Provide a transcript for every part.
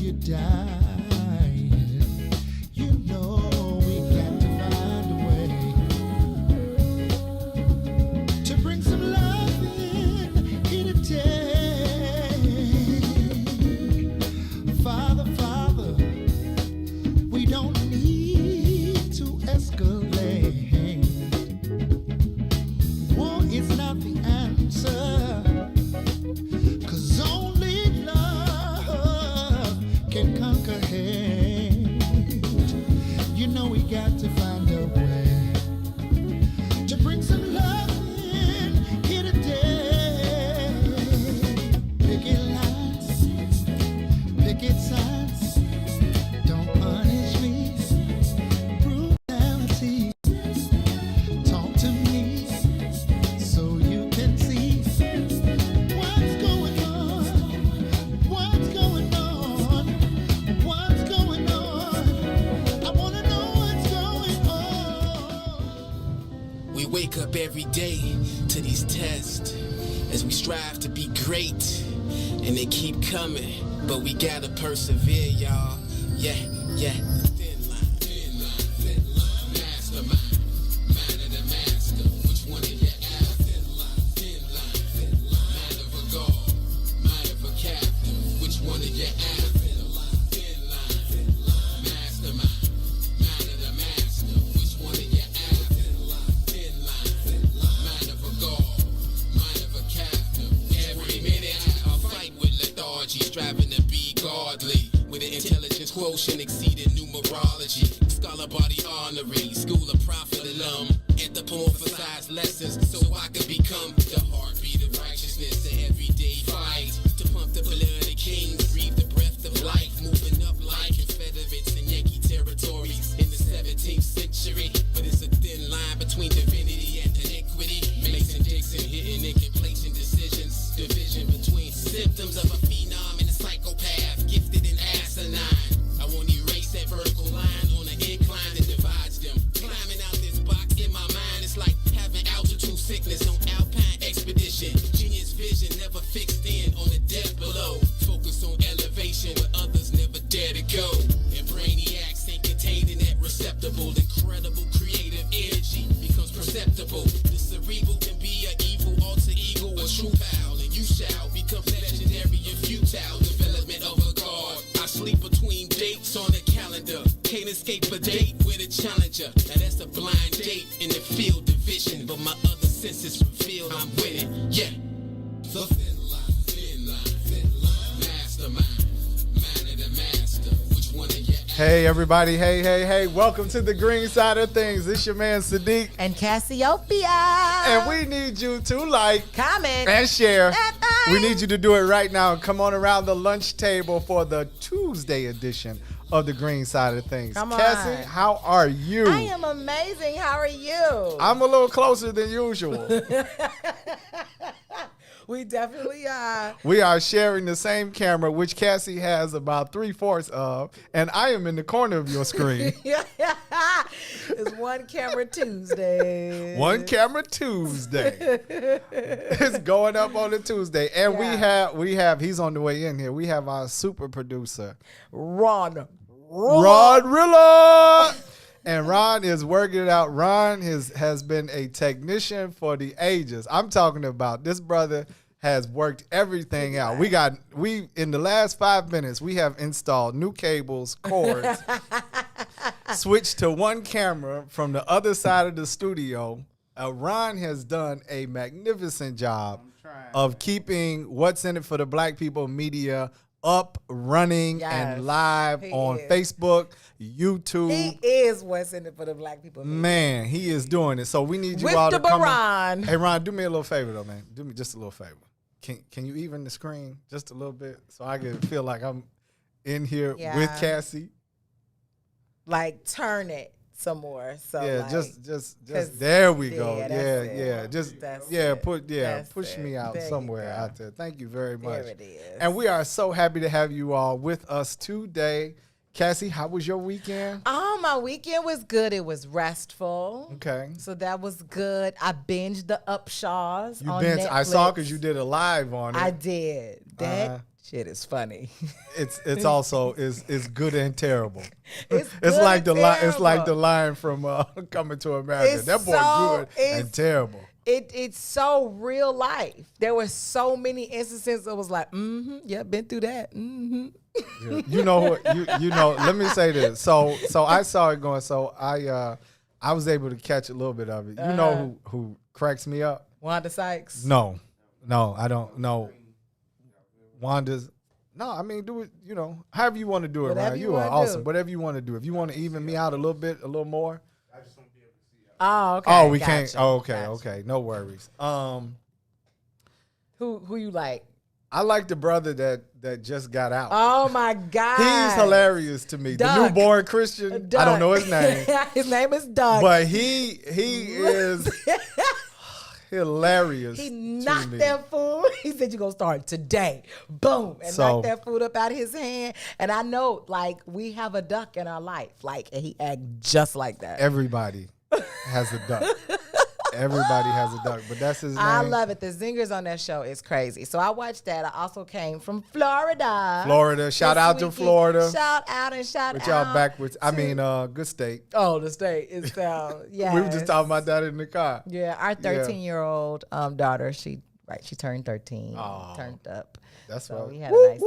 you're dying, you know we got to find a way to bring some love in here today. Father, Father, we don't need to escalate. War is not the answer. Can conquer hate. You know we got to find a way to bring some love in here today. Picket lines, picket signs, don't punish me. Brutality, talk to me so you can see what's going on. What's going on? We wake up every day to these tests as we strive to be great, and they keep coming, but we gotta persevere, y'all. Yeah. Thin line, mastermind, mind of the master. Which one of you after? Thin line, mind of a god, mind of a captain. Which one of you after? Thin line, mastermind, mind of the master. Which one of you after? Thin line, mind of a god, mind of a captain. Every minute I fight with lethargy, striving to be godly. With an intelligence quotient exceeding numerology. Scholar body honorary, school of prophet alum. Anthropomorphized lessons so I could become the heartbeat of righteousness. The everyday fight to pump the blood of kings, breathe the breath of life, moving up like Confederates and Yankee territories in the 17th century. But it's a thin line between divinity and iniquity. Mason Dixon hitting incomplacent decisions. Division between symptoms of a phenom and a psychopath, gifted and asinine. I won't erase that vertical line on an incline that divides them. Climbing out this box in my mind, it's like having altitude sickness on alpine expedition. Genius vision never fixed in on the depth below. Focus on elevation where others never dare to go. And brainiacs ain't contained in that receptacle. Incredible creative energy becomes perceptible. The cerebral can be an evil alter ego, a true pal, and you shall become legendary and futile. Development of a god. I sleep between dates on the calendar. Can't escape a date with a challenger. Now that's a blind date in the field of vision, but my other senses reveal I'm winning. Yeah. The thin line, mastermind, mind of the master. Which one of you? Hey everybody, hey, welcome to the green side of things. This your man Sadeek, and Cassiopeia. and we need you to like, comment, and share. that thing. We need you to do it right now. Come on around the lunch table for the Tuesday edition of the green side of things. Come on. Cassie, how are you? I am amazing. How are you? I'm a little closer than usual. We definitely are. We are sharing the same camera, which Cassie has about 3/4 of, and I am in the corner of your screen. It's One Camera Tuesday. One Camera Tuesday. It's going up on a Tuesday. And we have he's on the way in here. We have our super producer, Ron Rilla. And Ron is working it out. Ron has been a technician for the ages. I'm talking about this brother has worked everything out. We in the last 5 minutes, we have installed new cables, cords, switched to one camera from the other side of the studio. Ron has done a magnificent job of keeping What's in It for the Black People media up, running, and live on Facebook, YouTube. He is What's in It for the Black People. Man, he is doing it. So we need you all to come Ron. Hey, Ron, do me a little favor, though, man. Do me just a little favor. Can you even the screen just a little bit so I can feel like I'm in here with Cassie? Like, turn it some more. So yeah, like, just there we go. Yeah, push me out there somewhere out there. Thank you very much. There it is. And we are so happy to have you all with us today. Cassie, how was your weekend? Oh, my weekend was good. It was restful. Okay. So that was good. I binged the Upshaws on Netflix. I saw because you did a live on it. I did. That Shit is funny. It's also is good and terrible. It's It's good like and the line. It's like terrible. the line from Coming to America. It's That boy so- good and it's- terrible. It's so real life. There were so many instances that was like, yeah, been through that. You know what? You know. Let me say this. So I saw it going. So I was able to catch a little bit of it. You know who cracks me up? Wanda Sykes. No, I don't know. Wanda's. No, I mean, do it. You know, however you want to do it, Whatever Ryan. you You are wanna awesome. do. Whatever you want to do. If you want to even me out a little bit, a little more. Oh, okay. Oh, we Gotcha. can't. Oh, okay, Gotcha. okay. No worries. Who you like? I like the brother that just got out. Oh my God. He's hilarious to me. Doug. The newborn Christian. I don't know his name, His name is Doug. but he is hilarious. He to knocked me. that food. He said, "You gonna start today." Boom, and So- knocked that food up out of his hand. And I know, like, we have a duck in our life, like, and he act just like that. Everybody has a duck. Everybody has a duck, but that's his name. I love it. The zingers on that show is crazy. So I watched that. I also came from Florida. Florida. Shout this out to weekend. Florida. Shout out and shout Which out. y'all back with? I mean, good state. Oh, the state is yeah. We were just talking about that in the car. Yeah, our 13-year-old daughter, she turned 13, Aw. turned up. That's So what. we had a nice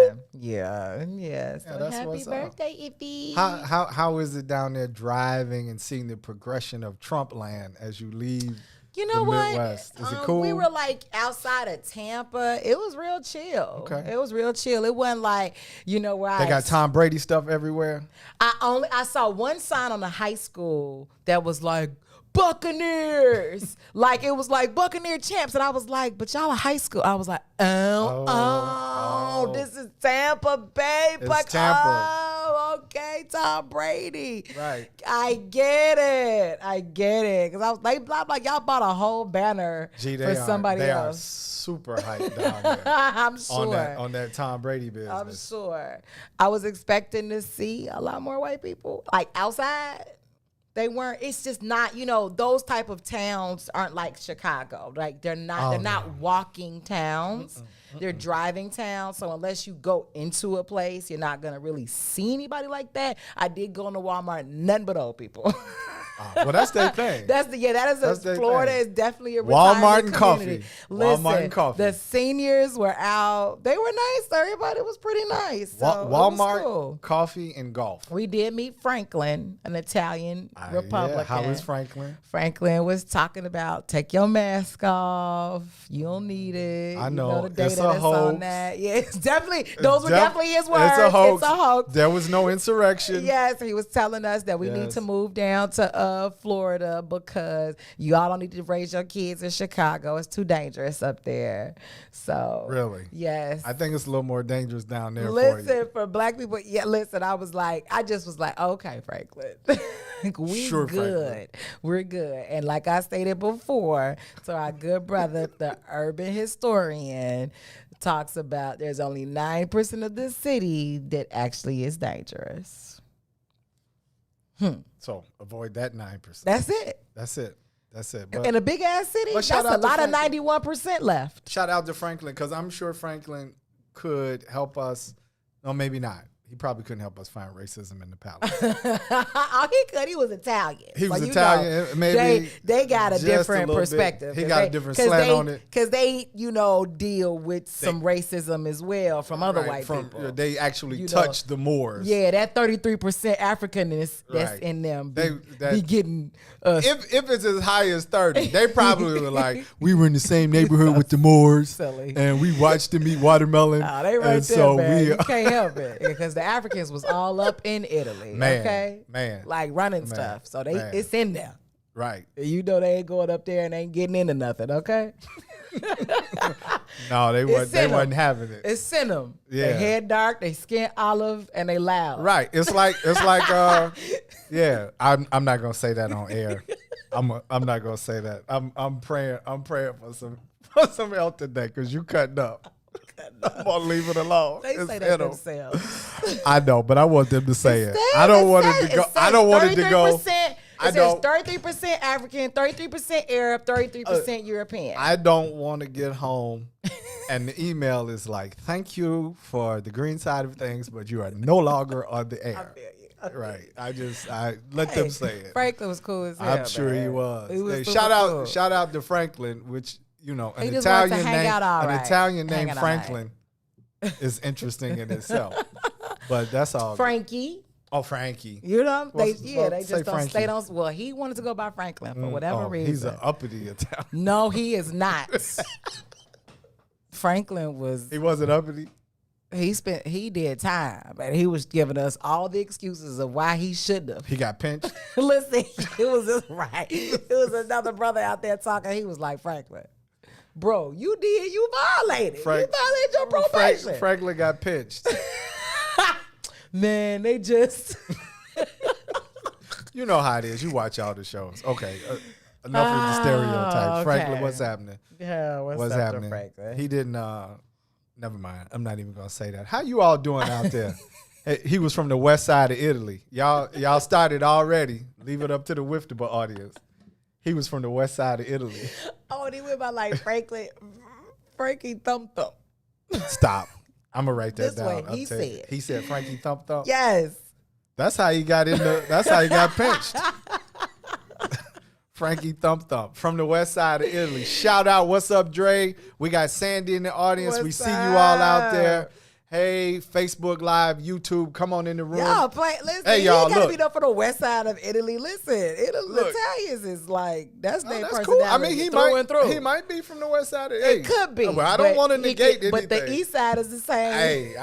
time. Yeah. So that's happy what's up. birthday, Iffy. How is it down there driving and seeing the progression of Trump land as you leave? You know the what? Midwest? Is it cool? We were like outside of Tampa. It was real chill. Okay. It was real chill. It wasn't like, where They got Tom Brady stuff everywhere. I saw one sign on the high school that was like Buccaneers. Like it was like Buccaneer champs. And I was like, but y'all are high school. I was like, Oh. this is Tampa Bay. It's Tampa. Oh, okay, Tom Brady. Right. I get it. Because I was like, y'all bought a whole banner for somebody they are else. super hyped down there I'm sure. on that Tom Brady business. I'm sure. I was expecting to see a lot more white people like outside. They weren't. It's just not. Those type of towns aren't like Chicago. Like they're not. Oh, they're not walking towns. They're driving towns. So unless you go into a place, you're not gonna really see anybody like that. I did go into Walmart. Nothing but old people. Well, that's their thing. That That's is their Florida thing. is definitely a Walmart retirement and community. coffee. Listen, Walmart and coffee. the seniors were out. They were nice. Everybody was pretty nice. So it was Walmart, cool. coffee, and golf. We did meet Franklin, an Italian Republican. Yeah, how is Franklin? Franklin was talking about take your mask off. You don't need it. I You know. the data It's a that's on hoax. that. Yeah, it's definitely. Those were definitely his words. It's a hoax. It's a hoax. There was no insurrection. Yes, he was telling us that we need Yes. to move down to Florida because y'all don't need to raise your kids in Chicago. It's too dangerous up there. So Really? yes. I think it's a little more dangerous down there for Listen, you. for black people, I just was like, okay, Franklin, we Sure, good. Franklin. We're good. And like I stated before, so our good brother, the urban historian, talks about there's only 9% of the city that actually is dangerous. So avoid that 9%. That's it. That's it. But In a big ass city, But that's shout a out to lot of Franklin. 91% left. shout out to Franklin because I'm sure Franklin could help us. No, maybe not. He probably couldn't help us find racism in the palace. Oh, he could. He was Italian. He was So, Italian, maybe they got a just a different little bit. perspective. He 'Cause got a they- different 'cause slant they- on it. Because they, deal with some racism as well from other Right, white people. They actually You know. touched the Moors. Yeah, that 33% Africanness that's Right. in them They- be getting us. If it's as high as 30, they probably were like, we were in the same neighborhood with the Moors, silly. and we watched them eat watermelon. Oh, they right and there, so man. we, You can't help it because the Africans was all up in Italy, Man, okay? man, like running man, stuff. So man. it's in there. right. You know they ain't going up there and ain't getting into nothing, okay? No, they It's in 'em. wasn't having it. It's in them. Yeah. They head dark, they skin olive, and they loud. Right. It's like yeah. I'm not gonna say that on air. I'm not gonna say that. I'm praying for some help today because you cutting up. I'm gonna leave it alone. They It's say in that 'em. themselves. I know, but I want them to say it. Says- I don't it want says- it to go. it I says don't want it to go. 33%. I It says don't- 33% African, 33% Arab, 33% European. I don't want to get home And the email is like, thank you for the green side of things, but you are no longer on the air. feel you. Right. I let them say it. Franklin was cool as hell. I'm sure he man. was. He was Hey, super cool. shout out to Franklin, which, you know, He an just wanted to Italian hang name, out all an right. Italian Hang name out all right. Franklin is interesting in itself. But that's all. Frankie. Oh, Frankie. You know, Well, they say just don't Frankie. stay on. Well, he wanted to go by Franklin for whatever reason. He's an uppity Italian. No, he is not. Franklin was. He wasn't uppity. He did time, and he was giving us all the excuses of why he shouldn't have. He got pinched. Listen, it was just right. It was another brother out there talking. He was like, Franklin, bro, you violated. You violated your probation. Franklin got pinched. Man, they just. You know how it is. You watch all the shows. Okay. Enough of the stereotypes. okay. Franklin, what's happening? Yeah, what's up happening? to Franklin? He didn't. Never mind. I'm not even gonna say that. How you all doing out there? Hey, he was from the west side of Italy. Y'all started already. Leave it up to the WIIFTBP audience. He was from the west side of Italy. Oh, and he went by like Franklin, Frankie Thump Thump. Stop. I'm gonna write that This down. way I'll he tell you. said. He said Frankie Thump Thump. Yes. That's how he got in the. That's how he got pinched. Frankie Thump Thump from the west side of Italy. Shout out, what's up, Dre? We got Sandy in the audience. We What's see you all out up? there. Hey, Facebook Live, YouTube, come on in the room. Y'all listen, Hey, you y'all, ain't gotta look. be up for the west side of Italy. Listen, Look. Italians is like that's Oh, their that's personality. cool. I mean, he through might and through. he might be from the west side of It could be. Well, I don't want to but he negate could- anything. But the east side is the same. Hey,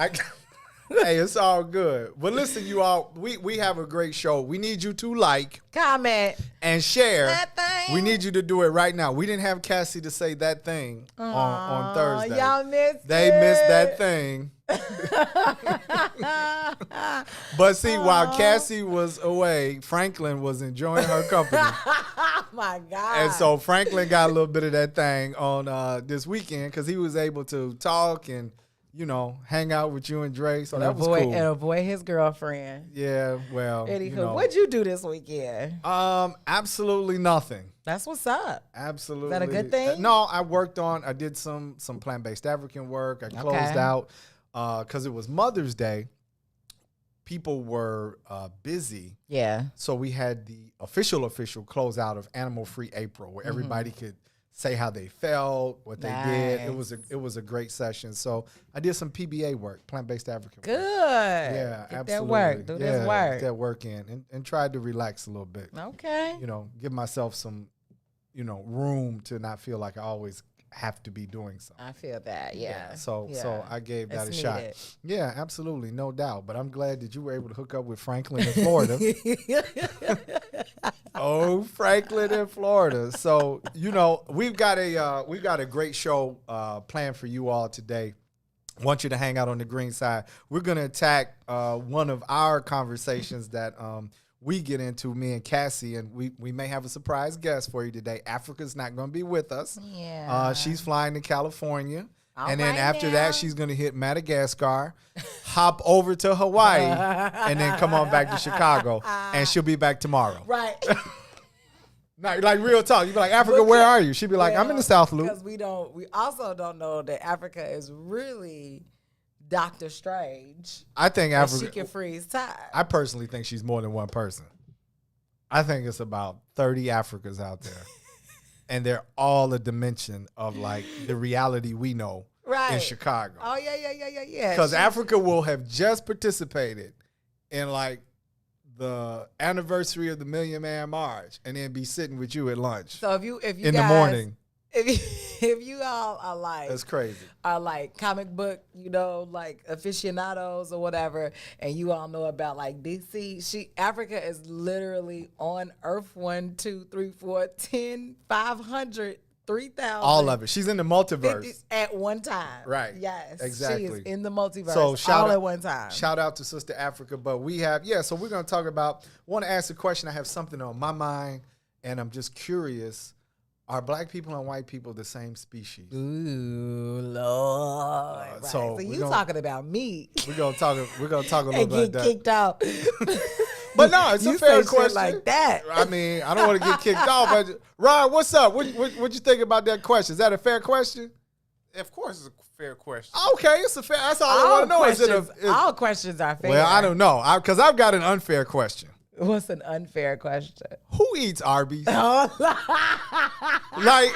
hey, it's all good. But listen, you all, we have a great show. We need you to like Comment. and share. That thing. We need you to do it right now. We didn't have Cassie to say that thing on Thursday. Y'all missed They it. missed that thing. But see, while Cassie was away, Franklin was enjoying her company. Oh my God. And so Franklin got a little bit of that thing on this weekend because he was able to talk and, you know, hang out with you and Dre. So that was cool. And avoid his girlfriend. Yeah, well, Anywho, you know. what'd you do this weekend? Absolutely nothing. That's what's up. Absolutely. Is that a good thing? No, I did some plant-based African work. I closed out because it was Mother's Day. People were busy. Yeah. So we had the official closeout of Animal Free April where everybody could say how they felt, what they did. It was a great session. So I did some PBA work, plant-based African work. Good. Yeah, Get absolutely. that work. Do this work. Get that work in and tried to relax a little bit. Okay. You know, give myself some, you know, room to not feel like I always have to be doing something. I feel that. Yeah. So I gave that It's a shot. needed. Yeah, absolutely, no doubt. But I'm glad that you were able to hook up with Franklin in Florida. Oh, Franklin in Florida. So, you know, we've got a great show planned for you all today. I want you to hang out on the green side. We're going to attack one of our conversations that we get into, me and Cassie, and we may have a surprise guest for you today. Africa's not going to be with us. Yeah. She's flying to California. All and then right after now. that, she's going to hit Madagascar, hop over to Hawaii, and then come on back to Chicago. And she'll be back tomorrow. Right. Like real talk. You be like, Africa, where are you? She'd be like, I'm in the South Loop. Because we also don't know that Africa is really Doctor Strange. I think And she Africa. can freeze time. I personally think she's more than one person. I think it's about 30 Africas out there. And they're all a dimension of like the reality we know in Right. Chicago. Oh yeah. Because She- Africa will have just participated in like the anniversary of the Million Man March and then be sitting with you at lunch So if you in guys, the morning. if you all are That's crazy. comic book, you know, like aficionados or whatever, and you all know about like DC, Africa is literally on Earth 1, 2, 3, 4, 10, 500, 3,000. All of it. She's in the multiverse. at one time. Right. Yes. She Exactly. is in the multiverse So all at one time. Shout out to Sister Africa. But we have, so we're going to talk about, want to ask a question. I have something on my mind, and I'm just curious. Are black people and white people the same species? Ooh, Lord. Right. so So you we're gonna- talking about me We're gonna talk a little and bit get about that. kicked out. But no, it's You a fair say shit question. like that. I mean, I don't want to get kicked off. But Ron, what's up? What you think about that question? Is that a fair question? Of course, it's a fair question. Okay, it's a fair. That's all I want to know. Is it all questions are fair. well, I don't know, because I've got an unfair question. What's an unfair question? Who eats Arby's? Oh, like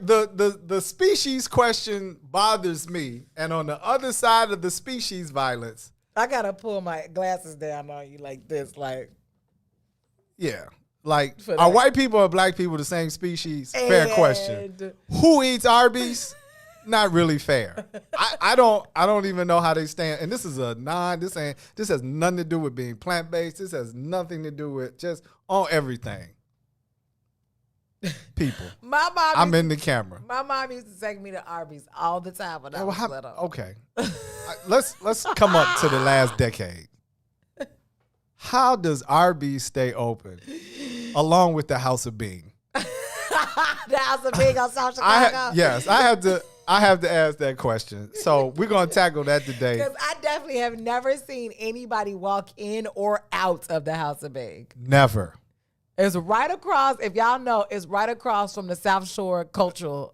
the species question bothers me, and on the other side of the species violence, I gotta pull my glasses down on you like this, like. yeah, like For are that. white people or black people the same species? Fair question. Who eats Arby's? Not really fair. I don't even know how they stand. And this is this has nothing to do with being plant-based. This has nothing to do with just on everything. People. I'm in the camera. My mom used to take me to Arby's all the time when I was little. Okay. Let's come up to the last decade. How does Arby's stay open along with the House of Being? The House of Being on South Chicago. Yes, I have to ask that question. So we're gonna tackle that today. Because I definitely have never seen anybody walk in or out of the House of Being. Never. It's right across, if y'all know, it's right across from the South Shore Cultural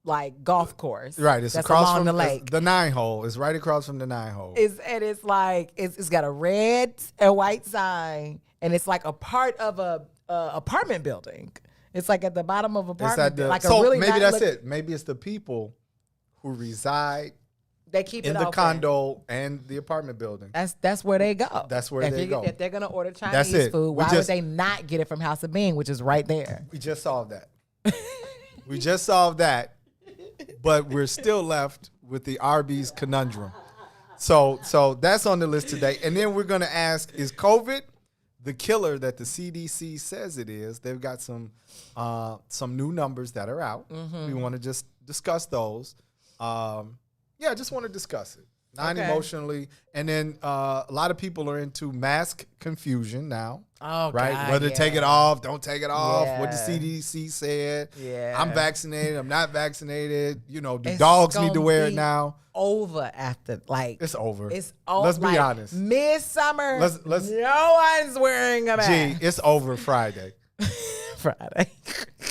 like golf course. Right, it's that's across along from the lake. the 9-hole. It's right across from the 9-hole. It's like it's got a red and white sign, and it's like a part of a apartment building. It's like at the bottom of apartment. Like so a really maybe nice that's it. Maybe it's the people who reside They keep in it the open. condo and the apartment building. That's where they go. That's where they go. If they're gonna order That's Chinese it. food, We why just- would they not get it from House of Being, which is right there? We just solved that. We just solved that, but we're still left with the Arby's conundrum. So that's on the list today. And then we're gonna ask: is COVID the killer that the CDC says it is? They've got some new numbers that are out. Mm-hmm. We want to just discuss those. Yeah, just want to discuss it. Not Okay. emotionally. And then a lot of people are into mask confusion now. Oh, Right? God, Whether to take it off, don't take it off, what the Yeah. CDC said. Yeah. I'm vaccinated, I'm not vaccinated. You know, do It's dogs need to gonna wear it be now? Over after It's over. It's over. Let's be like, honest. Midsummer. Let's- no one's wearing a mask. Gee, it's over Friday. Friday.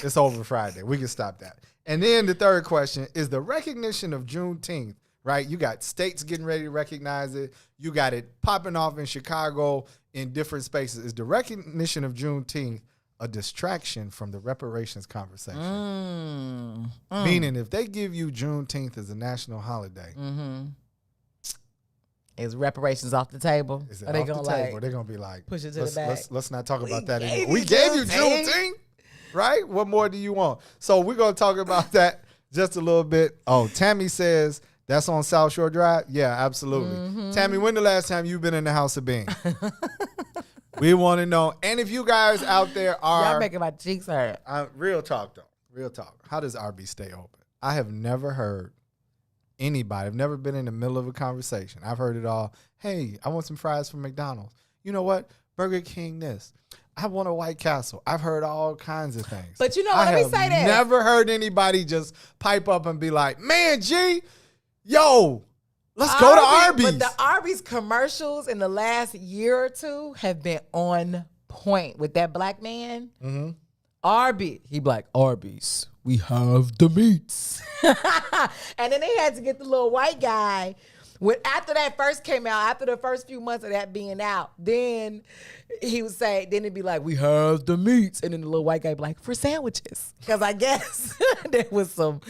It's over Friday. We can stop that. And then the third question is the recognition of Juneteenth, right? You got states getting ready to recognize it. You got it popping off in Chicago in different spaces. Is the recognition of Juneteenth a distraction from the reparations conversation? Meaning, if they give you Juneteenth as a national holiday, Is reparations off the table? is Are it they off the gonna table? like They're going to be like, push it to the let's, back? let's not talk about that gave anymore. you We gave you Juneteenth. Juneteenth, right? What more do you want? So we're going to talk about that just a little bit. Oh, Tammy says, that's on South Shore Drive? Yeah, absolutely. Tammy, when the last time you've been in the House of Being? We want to know. And if you guys out there are... Y'all making my cheeks hurt. real talk, though. Real talk. How does Arby's stay open? I have never heard anybody. I've never been in the middle of a conversation. I've heard it all. Hey, I want some fries from McDonald's. You know what? Burger King this. I want a White Castle. I've heard all kinds of things. But you know what? I Let me have say this. never heard anybody just pipe up and be like, man, G, yo, let's go to Arby's. But the Arby's commercials in the last year or two have been on point with that black man. Mm-hmm. Arby's. He be like, Arby's, we have the meats. And then they had to get the little white guy. After that first came out, after the first few months of that being out, then he would say, then it'd be like, we have the meats. And then the little white guy would be like, for sandwiches. Because I guess there was some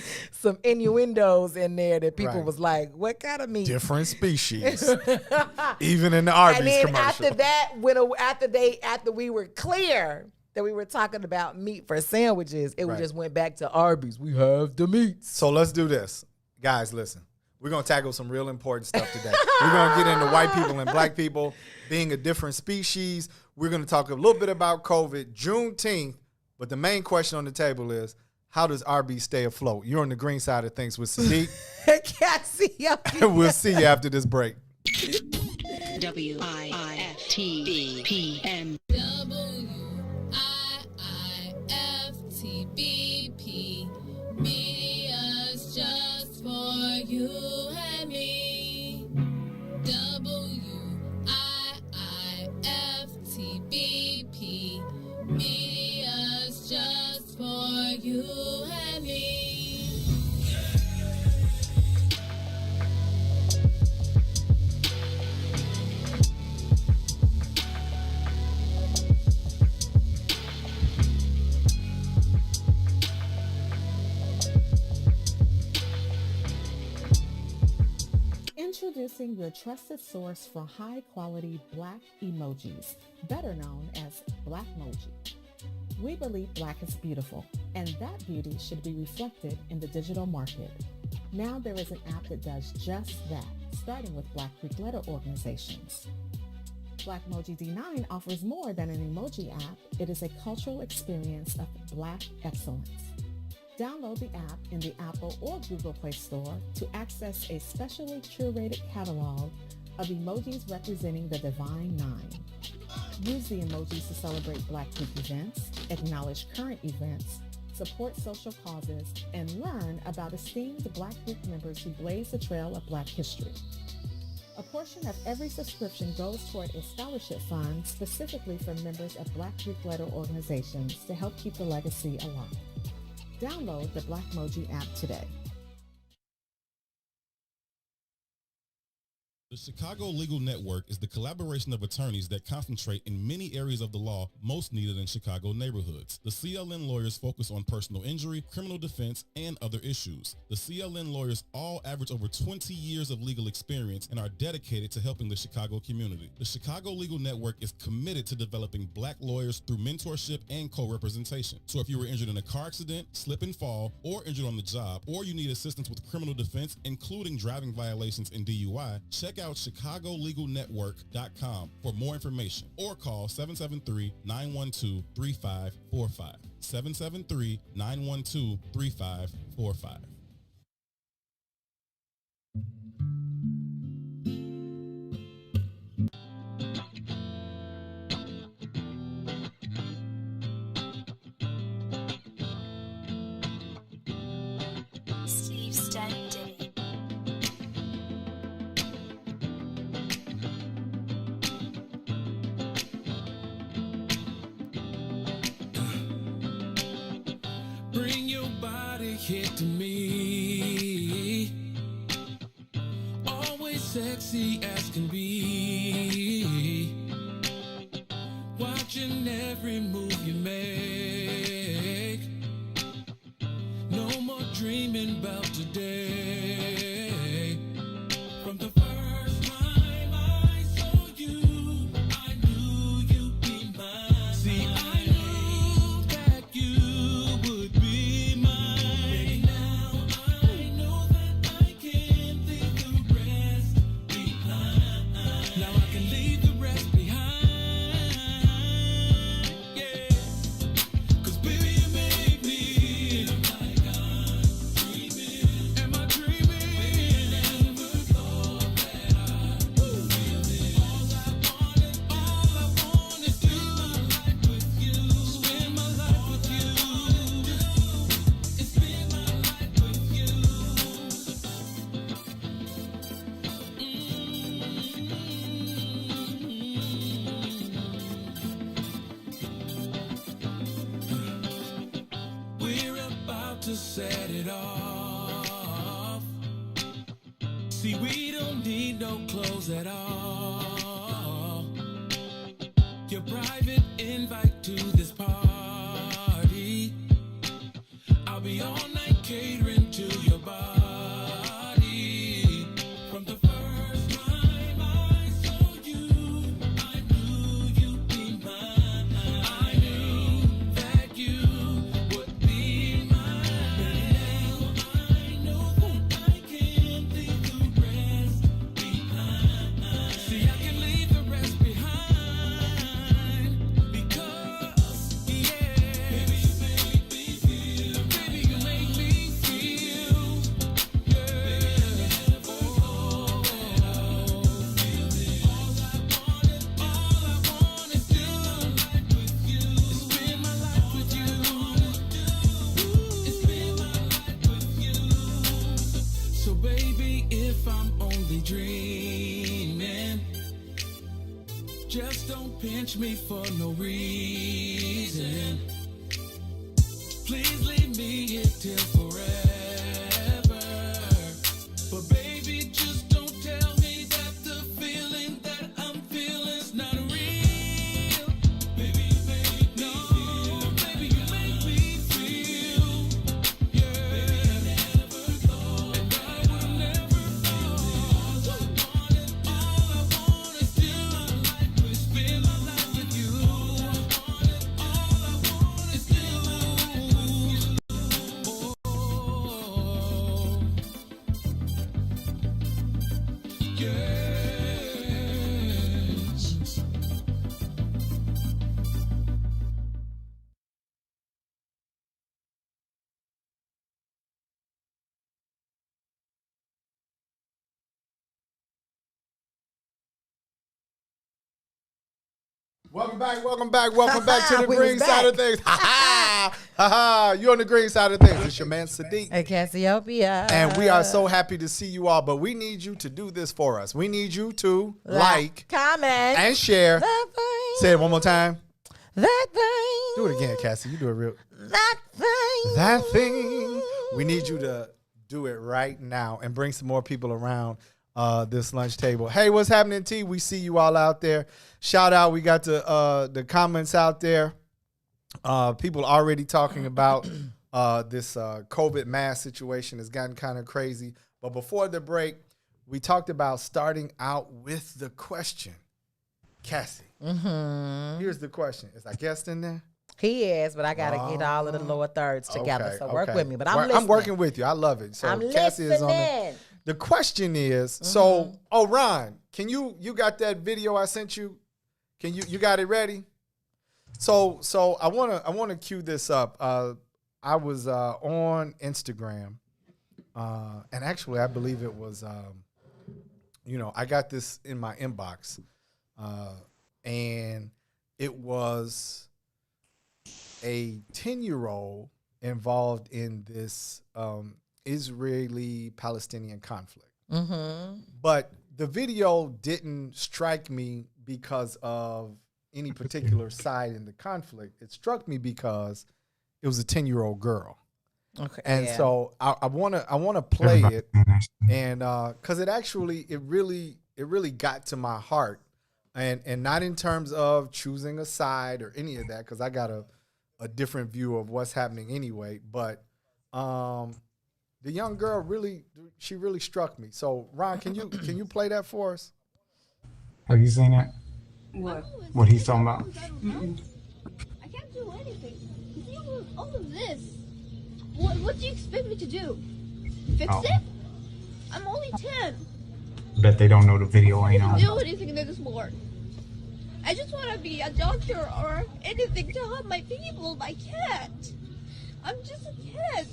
innuendos in there that people Right. was like, what kind of meat? Different species. Even in the Arby's And then commercial. after that, after we were clear that we were talking about meat for sandwiches, it Right. just went back to Arby's. We have the meats. So let's do this. Guys, listen. We're going to tackle some real important stuff today. We're going to get into white people and black people being a different species. We're going to talk a little bit about COVID, Juneteenth, but the main question on the table is, how does Arby's stay afloat? You're on the green side of things with Sadeek, Cassie, and we'll see you after this break. WIIFTBP and WIIFTBP. Media's just for you and me. WIIFTBP. Media's just for you and me. introducing your trusted source for high-quality Black emojis, better known as Blackmoji. We believe Black is beautiful, and that beauty should be reflected in the digital market. Now there is an app that does just that, starting with Black Greek letter organizations. Blackmoji D9 offers more than an emoji app. It is a cultural experience of Black excellence. Download the app in the Apple or Google Play Store to access a specially curated catalog of emojis representing the Divine Nine. Use the emojis to celebrate Black Greek events, acknowledge current events, support social causes, and learn about esteemed Black Greek members who blaze the trail of Black history. A portion of every subscription goes toward a scholarship fund specifically for members of Black Greek letter organizations to help keep the legacy alive. Download the Blackmoji app today. The Chicago Legal Network is the collaboration of attorneys that concentrate in many areas of the law most needed in Chicago neighborhoods. The CLN lawyers focus on personal injury, criminal defense, and other issues. The CLN lawyers all average over 20 years of legal experience and are dedicated to helping the Chicago community. The Chicago Legal Network is committed to developing Black lawyers through mentorship and co-representation. So if you were injured in a car accident, slip and fall, or injured on the job, or you need assistance with criminal defense, including driving violations and DUI, check out ChicagoLegalNetwork.com for more information or call 773-912-3545. 773-912-3545. Steve Stanton. Bring your body here to me. Always sexy as can be. Watching every move you make. No more dreaming about today. From the first time I saw you, I knew you'd be mine. See, I knew that you would be mine. Baby, now I know that I can leave the rest behind. Now I can leave the rest behind. Yeah. 'Cause baby, you make me feel like I'm dreaming. Am I dreaming? Never thought that I'd feel this. All I want is to spend my life with you. Spend my life with you. We're about to set it off. See, we don't need no clothes at all. Your private invite to this party. I'll be all night catering to your body. From the first time I saw you, I knew you'd be mine. I knew that you would be mine. Now I know that I can leave the rest behind. See, I can leave the rest behind because, yeah, baby, you make me feel. Baby, you make me feel. Yeah. Baby, I never thought that I'd feel this. All I want is to spend my life with you. Spend my life with you. So baby, if I'm only dreaming, just don't pinch me for no reason. Please leave me here till forever. But baby, just don't tell me that the feeling that I'm feeling's not real. Baby, you make me feel. Baby, you make me feel. Yeah. Baby, I never thought. And I would never thought. Welcome back to the We green was side of back. things. Ha ha! Ha ha! You on the green side of things. It's your man Sadeek. And Cassiopeia. And we are so happy to see you all, but we need you to do this for us. We need you to like comment, and share. that thing. Say it one more time. That thing. Do it again, Cassie. You do it real. That thing. That thing. We need you to do it right now and bring some more people around this lunch table. Hey, what's happening, T? We see you all out there. Shout out. We got the comments out there. People already talking about this COVID mask situation has gotten kind of crazy. But before the break, we talked about starting out with the question. Cassie, here's the question. Is our guest in there? He is, but I got to get all of the lower thirds together. So work with me. But I'm listening. I'm working with you. I love it. So I'm Cassie is on listening. the question is, Ron, can you got that video I sent you? Can you got it ready? So I wanna cue this up. I was on Instagram, and actually I believe it was I got this in my inbox, and it was a 10-year-old involved in this Israeli-Palestinian conflict. But the video didn't strike me because of any particular side in the conflict. It struck me because it was a 10-year-old girl. Okay. And so I wanna play it, and because it really got to my heart, and not in terms of choosing a side or any of that, because I got a different view of what's happening anyway. But the young girl really struck me. So Ron, can you play that for us? Have you seen it? What he's talking about? I can't do anything. You see all of this. What do you expect me to do? Fix it? I'm only 10. Bet they don't know the video ain't I on. can't do anything in this world. I just want to be a doctor or anything to help my people. I can't. I'm just a kid.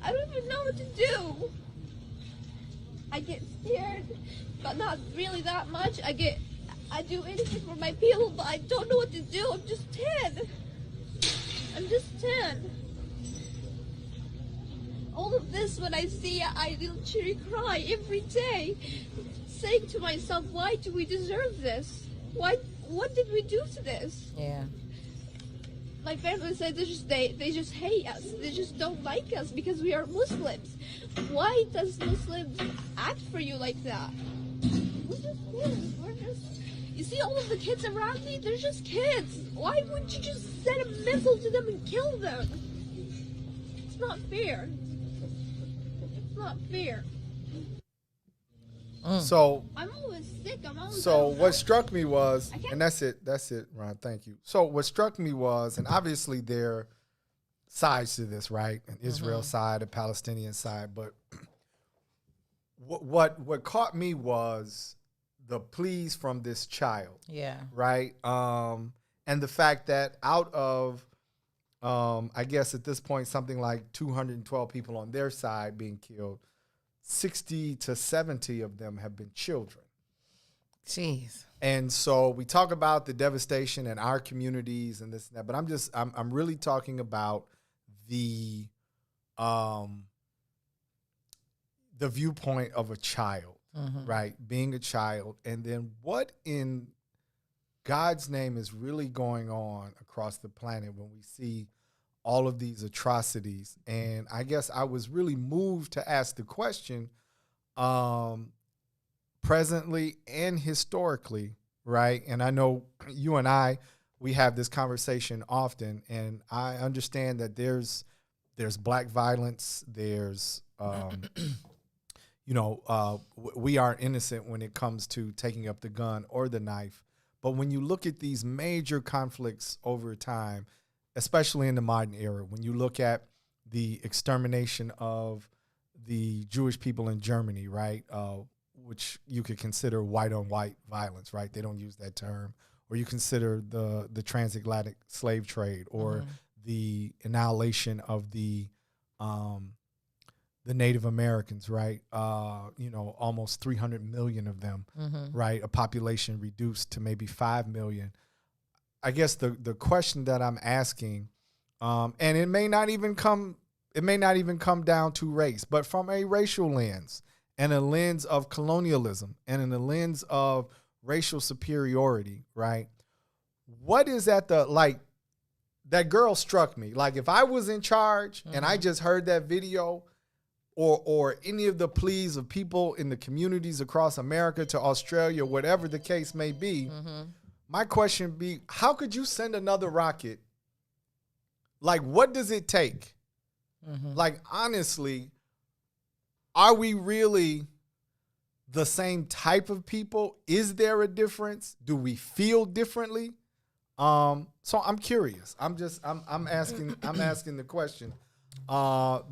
I don't even know what to do. I get scared, but not really that much. I do anything for my people, but I don't know what to do. I'm just 10. I'm just 10. All of this, when I see it, I literally cry every day, saying to myself, why do we deserve this? What did we do to this? Yeah. My family said they just hate us. They just don't like us because we are Muslims. Why does Muslims act for you like that? We're just kids. You see all of the kids around me? They're just kids. Why wouldn't you just send a missile to them and kill them? It's not fair. It's not fair. So I'm always sick. So what struck me was, and that's it, Ron, thank you. So what struck me was, and obviously there are sides to this, right? An Israel side, a Palestinian side, but what caught me was the pleas from this child. Yeah. Right? And the fact that out of I guess at this point something like 212 people on their side being killed, 60 to 70 of them have been children. Jeez. And so we talk about the devastation in our communities and this and that, but I'm really talking about the viewpoint of a child, right? Being a child, and then what in God's name is really going on across the planet when we see all of these atrocities. And I guess I was really moved to ask the question, presently and historically, right? And I know you and I, we have this conversation often, and I understand that there's black violence, there's, we aren't innocent when it comes to taking up the gun or the knife. But when you look at these major conflicts over time, especially in the modern era, when you look at the extermination of the Jewish people in Germany, right? which you could consider white on white violence, right? They don't use that term. Or you consider the transatlantic slave trade, or the annihilation of the Native Americans, right? Almost 300 million of them, right? A population reduced to maybe 5 million. I guess the question that I'm asking, and it may not even come down to race, but from a racial lens and a lens of colonialism and in a lens of racial superiority, right? What is at that girl struck me. Like, if I was in charge and I just heard that video, or any of the pleas of people in the communities across America to Australia, whatever the case may be, my question would be, how could you send another rocket? Like, what does it take? Like, honestly, are we really the same type of people? Is there a difference? Do we feel differently? So I'm curious. I'm asking the question.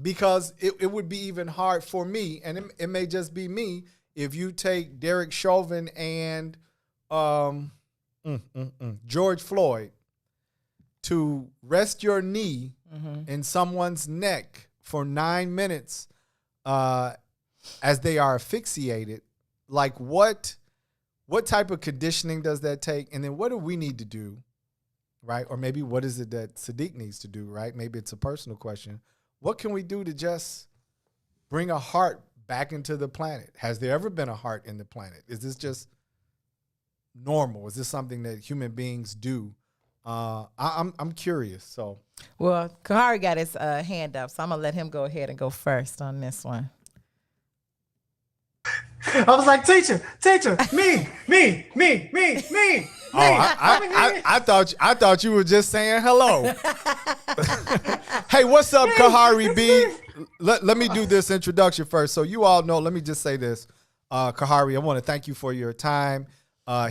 Because it would be even hard for me, and it may just be me, if you take Derek Chauvin and George Floyd, to rest your knee in someone's neck for 9 minutes as they are asphyxiated. Like, what type of conditioning does that take? And then what do we need to do, right? Or maybe what is it that Sadeek needs to do, right? Maybe it's a personal question. What can we do to just bring a heart back into the planet? Has there ever been a heart in the planet? Is this just normal? Is this something that human beings do? I'm curious. So, well, Kahari got his hand up, so I'm gonna let him go ahead and go first on this one. I was like, teacher, me. Oh, I thought you were just saying hello. Hey, what's up, Kahari B? Let me do this introduction first. So you all know, let me just say this. Kahari, I want to thank you for your time.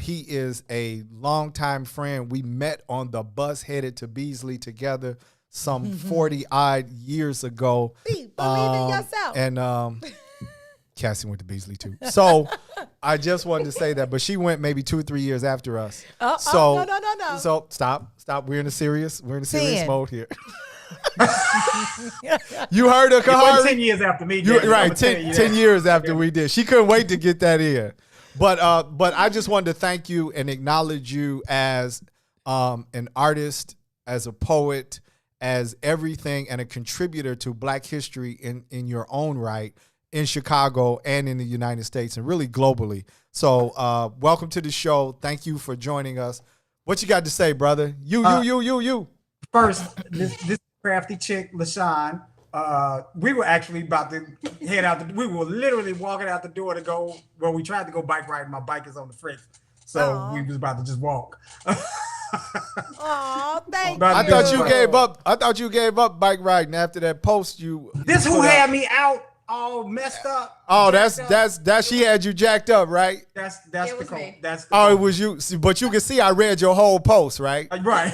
He is a longtime friend. We met on the bus headed to Beasley together some 40-odd years ago. Believe in yourself. And Cassie went to Beasley too. So I just wanted to say that, but she went maybe 2 or 3 years after us. No. So stop. We're in a serious mode here. You heard her, Kahari? 10 years after me. Right, 10 years after we did. She couldn't wait to get that in. But I just wanted to thank you and acknowledge you as an artist, as a poet, as everything, and a contributor to Black history in your own right, in Chicago and in the United States, and really globally. So welcome to the show. Thank you for joining us. What you got to say, brother? You. First, this crafty chick, LaShawn, we were actually about to head out. We were literally walking out the door to go, well, we tried to go bike riding. My bike is on the fritz. So we was about to just walk. Oh, thank you. I thought you gave up. I thought you gave up bike riding after that post you. This who had me out all messed up. Oh, that's she had you jacked up, right? That's the code. That's the oh, code. it was you. But you can see I read your whole post, right? Right.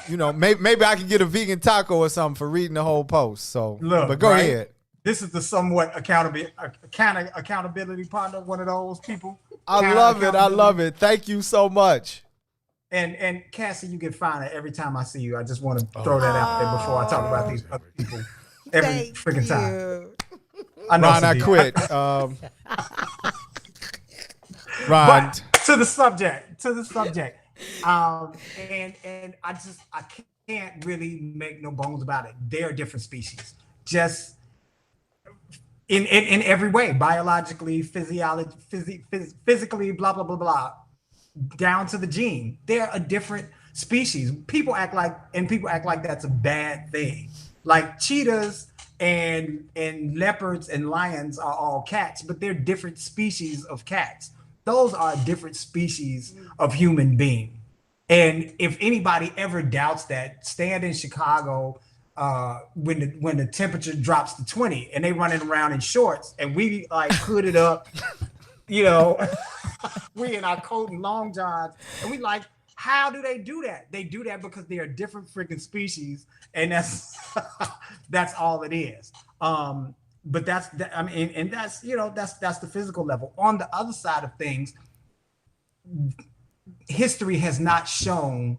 You know, maybe I can get a vegan taco or something for reading the whole post. So, look, but go ahead. This is the somewhat accountability partner, one of those people. I love it. Thank you so much. And Cassie, you get finer every time I see you. I just want to throw that out there before I talk about these other people every freaking time. I know. Ron, I quit. Ron. But to the subject. And I can't really make no bones about it. They're different species. Just in every way, biologically, physically, blah, blah, blah, blah, down to the gene. They're a different species. People act like that's a bad thing. Like cheetahs and leopards and lions are all cats, but they're different species of cats. Those are different species of human being. And if anybody ever doubts that, stand in Chicago when the temperature drops to 20 and they running around in shorts and we like hooded up, you know, we in our coat and long johns, and we like, how do they do that? They do that because they are different freaking species, and that's all it is. but I mean, and that's, that's the physical level. On the other side of things, history has not shown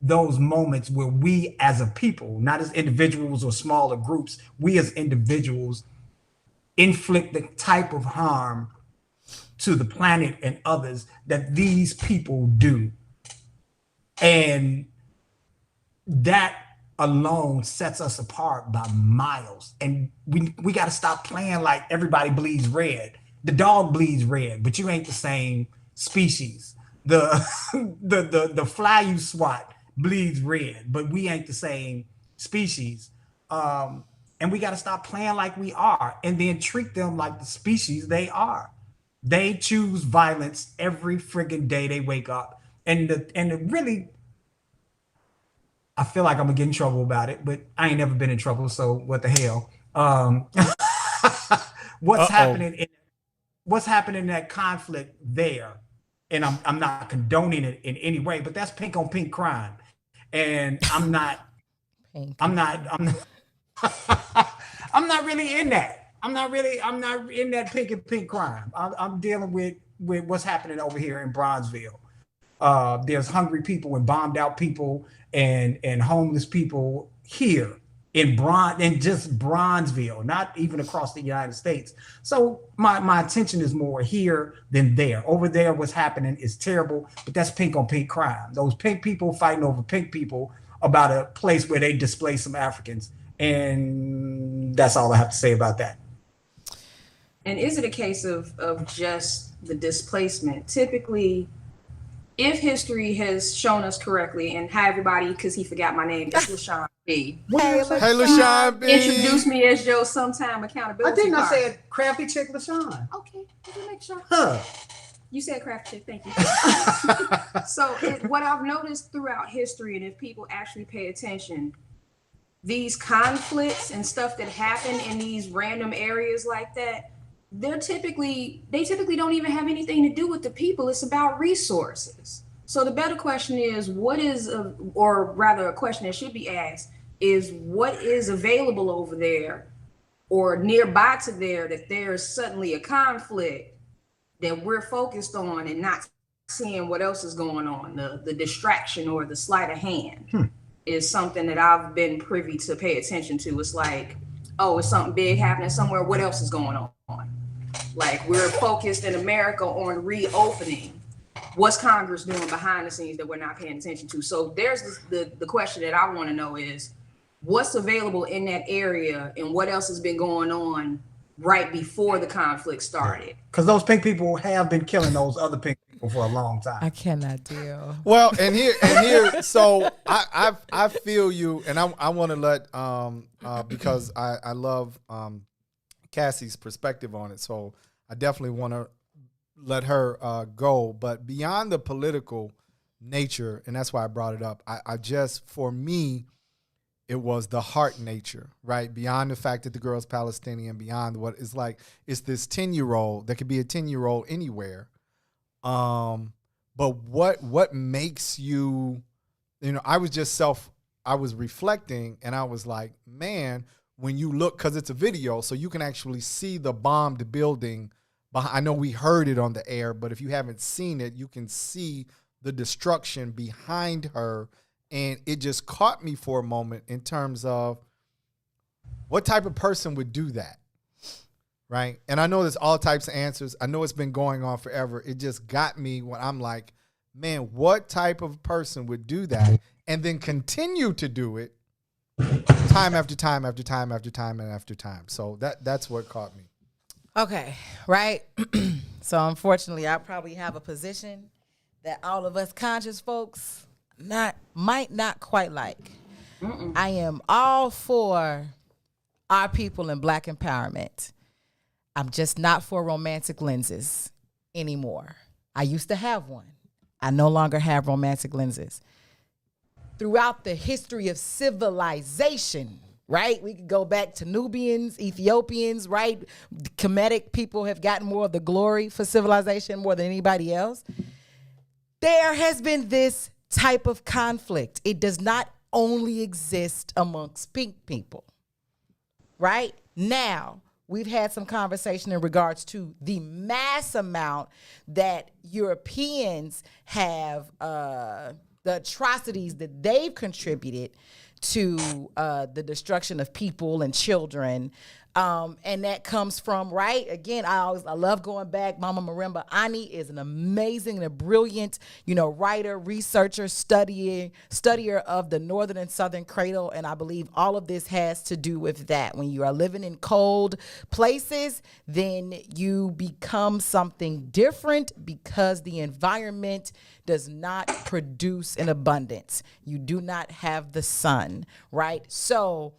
those moments where we as a people, not as individuals or smaller groups, we as individuals inflict the type of harm to the planet and others that these people do. And that alone sets us apart by miles. And we got to stop playing like everybody bleeds red. The dog bleeds red, but you ain't the same species. The fly you swat bleeds red, but we ain't the same species. And we got to stop playing like we are, and then treat them like the species they are. They choose violence every friggin' day they wake up. And really, I feel like I'm gonna get in trouble about it, but I ain't never been in trouble, so what the hell? What's happening in that conflict there? And I'm not condoning it in any way, but that's pink on pink crime. And I'm not really in that. I'm not in that pink and pink crime. I'm dealing with what's happening over here in Bronzeville. There's hungry people and bombed out people and homeless people here in just Bronzeville, not even across the United States. So my attention is more here than there. Over there, what's happening is terrible, but that's pink on pink crime. Those pink people fighting over pink people about a place where they displaced some Africans. And that's all I have to say about that. And is it a case of just the displacement? Typically, if history has shown us correctly, and hi everybody, because he forgot my name, it's LaShawn B. Hey, LaShawn B. Introduce me as your sometime accountability. I think I partner. said crafty chick LaShawn. Okay, let me make sure. Huh. You said crafty chick, thank you. So what I've noticed throughout history, and if people actually pay attention, these conflicts and stuff that happen in these random areas like that, they typically don't even have anything to do with the people. It's about resources. So the better question is, or rather a question that should be asked is, what is available over there or nearby to there that there's suddenly a conflict that we're focused on and not seeing what else is going on? The distraction or the sleight of hand is something that I've been privy to pay attention to. It's like, oh, it's something big happening somewhere. What else is going on? Like, we're focused in America on reopening. What's Congress doing behind the scenes that we're not paying attention to? So there's the question that I want to know is, what's available in that area and what else has been going on right before the conflict started? Because those pink people have been killing those other pink people for a long time. I cannot deal. Well, and here, so I feel you, and I want to let because I love Cassie's perspective on it, so I definitely want to let her go. But beyond the political nature, and that's why I brought it up, I just, for me, it was the heart nature, right? Beyond the fact that the girl's Palestinian, beyond what is like, it's this 10-year-old that could be a 10-year-old anywhere. But what makes you, I was reflecting, and I was like, man, when you look, because it's a video, so you can actually see the bombed building. I know we heard it on the air, but if you haven't seen it, you can see the destruction behind her. And it just caught me for a moment in terms of what type of person would do that, right? And I know there's all types of answers. I know it's been going on forever. It just got me when I'm like, man, what type of person would do that and then continue to do it time after time after time after time and after time. So that's what caught me. Okay, right? So unfortunately, I probably have a position that all of us conscious folks might not quite like. I am all for our people and Black empowerment. I'm just not for romantic lenses anymore. I used to have one. I no longer have romantic lenses. Throughout the history of civilization, right? We could go back to Nubians, Ethiopians, right? Kemetic people have gotten more of the glory for civilization more than anybody else. There has been this type of conflict. It does not only exist amongst pink people, right? Now, we've had some conversation in regards to the mass amount that Europeans have, the atrocities that they've contributed to the destruction of people and children. And that comes from, right? Again, I love going back. Mama Marimba Ani is an amazing and a brilliant, writer, researcher, studier of the Northern and Southern Cradle. And I believe all of this has to do with that. When you are living in cold places, then you become something different because the environment does not produce in abundance. You do not have the sun, right? So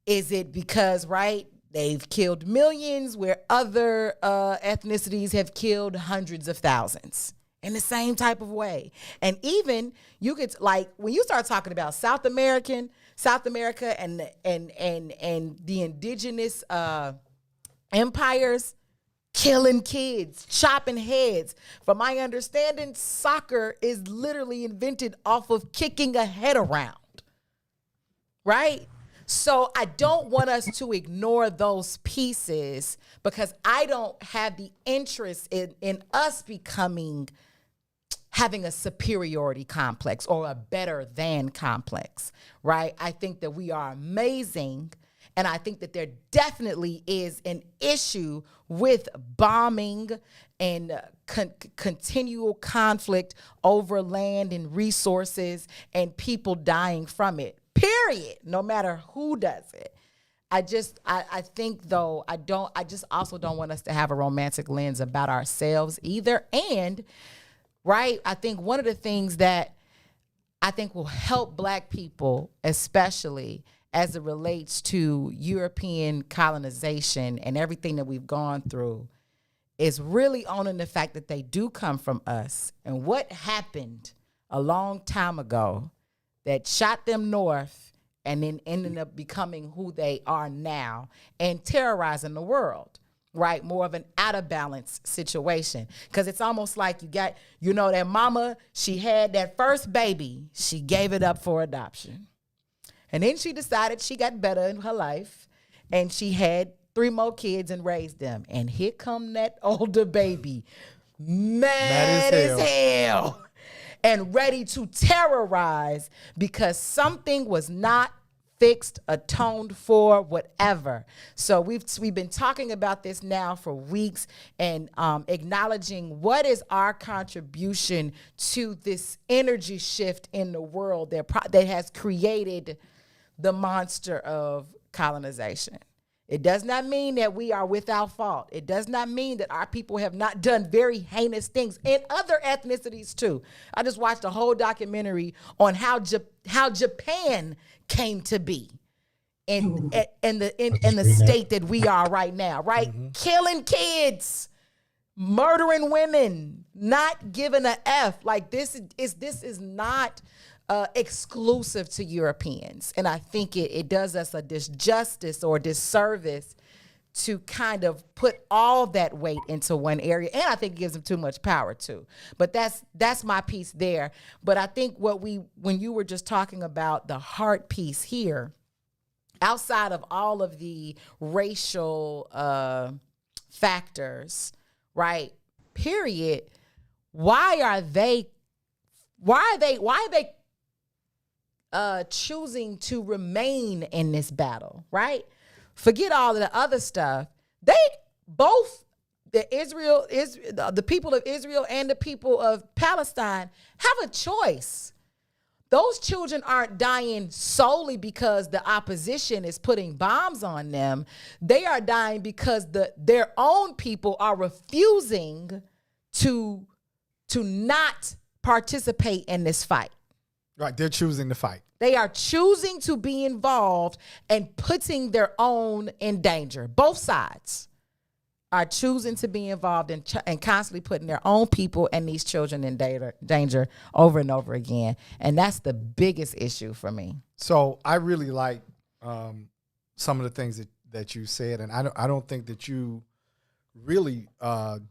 is it because, right, they've killed millions where other ethnicities have killed hundreds of thousands in the same type of way? And even you could, like, when you start talking about South America and the indigenous empires killing kids, chopping heads. From my understanding, soccer is literally invented off of kicking a head around, right? So I don't want us to ignore those pieces because I don't have the interest in us having a superiority complex or a better than complex, right? I think that we are amazing, and I think that there definitely is an issue with bombing and continual conflict over land and resources and people dying from it. Period. No matter who does it. I think though, I just also don't want us to have a romantic lens about ourselves either. And, right, I think one of the things that I think will help Black people, especially as it relates to European colonization and everything that we've gone through, is really owning the fact that they do come from us. And what happened a long time ago that shot them north and then ended up becoming who they are now and terrorizing the world, right? More of an out of balance situation. Because it's almost like you got, that mama, she had that first baby, she gave it up for adoption. And then she decided she got better in her life and she had 3 more kids and raised them. And here come that older baby, mad as hell. And ready to terrorize because something was not fixed, atoned for, whatever. So we've been talking about this now for weeks and acknowledging what is our contribution to this energy shift in the world that has created the monster of colonization. It does not mean that we are without fault. It does not mean that our people have not done very heinous things in other ethnicities too. I just watched a whole documentary on how Japan came to be in the state that we are right now, right? Mm-hmm. Killing kids, murdering women, not giving a F. Like this is not exclusive to Europeans. And I think it does us a disjustice or disservice to kind of put all that weight into one area. And I think it gives them too much power too. But that's my piece there. But I think when you were just talking about the heart piece here, outside of all of the racial factors, right? Period. Why are they choosing to remain in this battle, right? Forget all of the other stuff. The people of Israel and the people of Palestine have a choice. Those children aren't dying solely because the opposition is putting bombs on them. They are dying because their own people are refusing to not participate in this fight. Right, they're choosing to fight. They are choosing to be involved and putting their own in danger. Both sides are choosing to be involved and constantly putting their own people and these children in danger over and over again. And that's the biggest issue for me. So I really like some of the things that you said, and I don't think that you really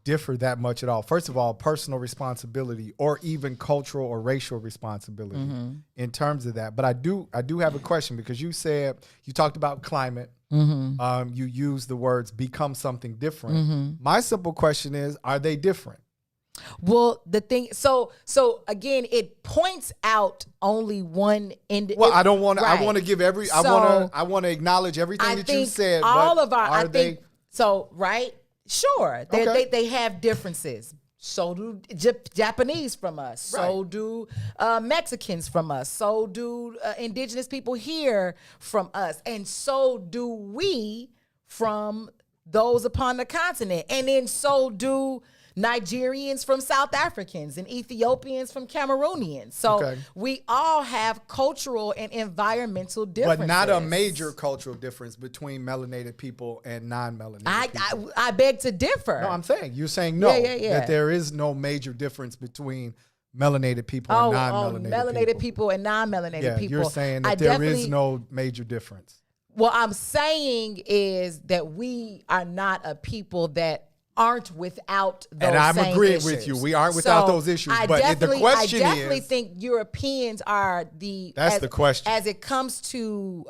differ that much at all. First of all, personal responsibility or even cultural or racial responsibility in terms of that. But I do have a question because you talked about climate, You use the words become something different. My simple question is, are they different? Well, the thing, so again, it points out only one end. Well, I don't want to. Right. I want to give every. I want to acknowledge everything that you said. All but of our. are I they? think so. Right? Sure. They have differences. So do Japanese from us. So do Mexicans from us. So do indigenous people here from us, and so do we from those upon the continent, and then so do Nigerians from South Africans and Ethiopians from Cameroonians. So we all have cultural and environmental differences. But not a major cultural difference between melanated people and non-melanated people. I beg to differ. No, I'm saying, you're saying no, that there is no major difference between melanated people and non-melanated melanated people and non-melanated people. You're saying that there is no major difference. What I'm saying is that we are not a people that aren't without those and I'm same agreeing issues. with you. We aren't without those issues. But the question is, I definitely think Europeans are the. That's the question. As it comes to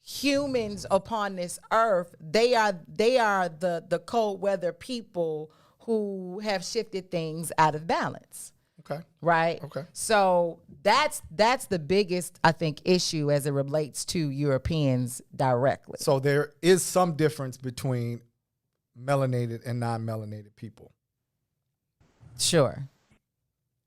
humans upon this earth, they are the cold weather people who have shifted things out of balance. Okay. Right. Okay. So that's the biggest, I think, issue as it relates to Europeans directly. So there is some difference between melanated and non-melanated people. Sure.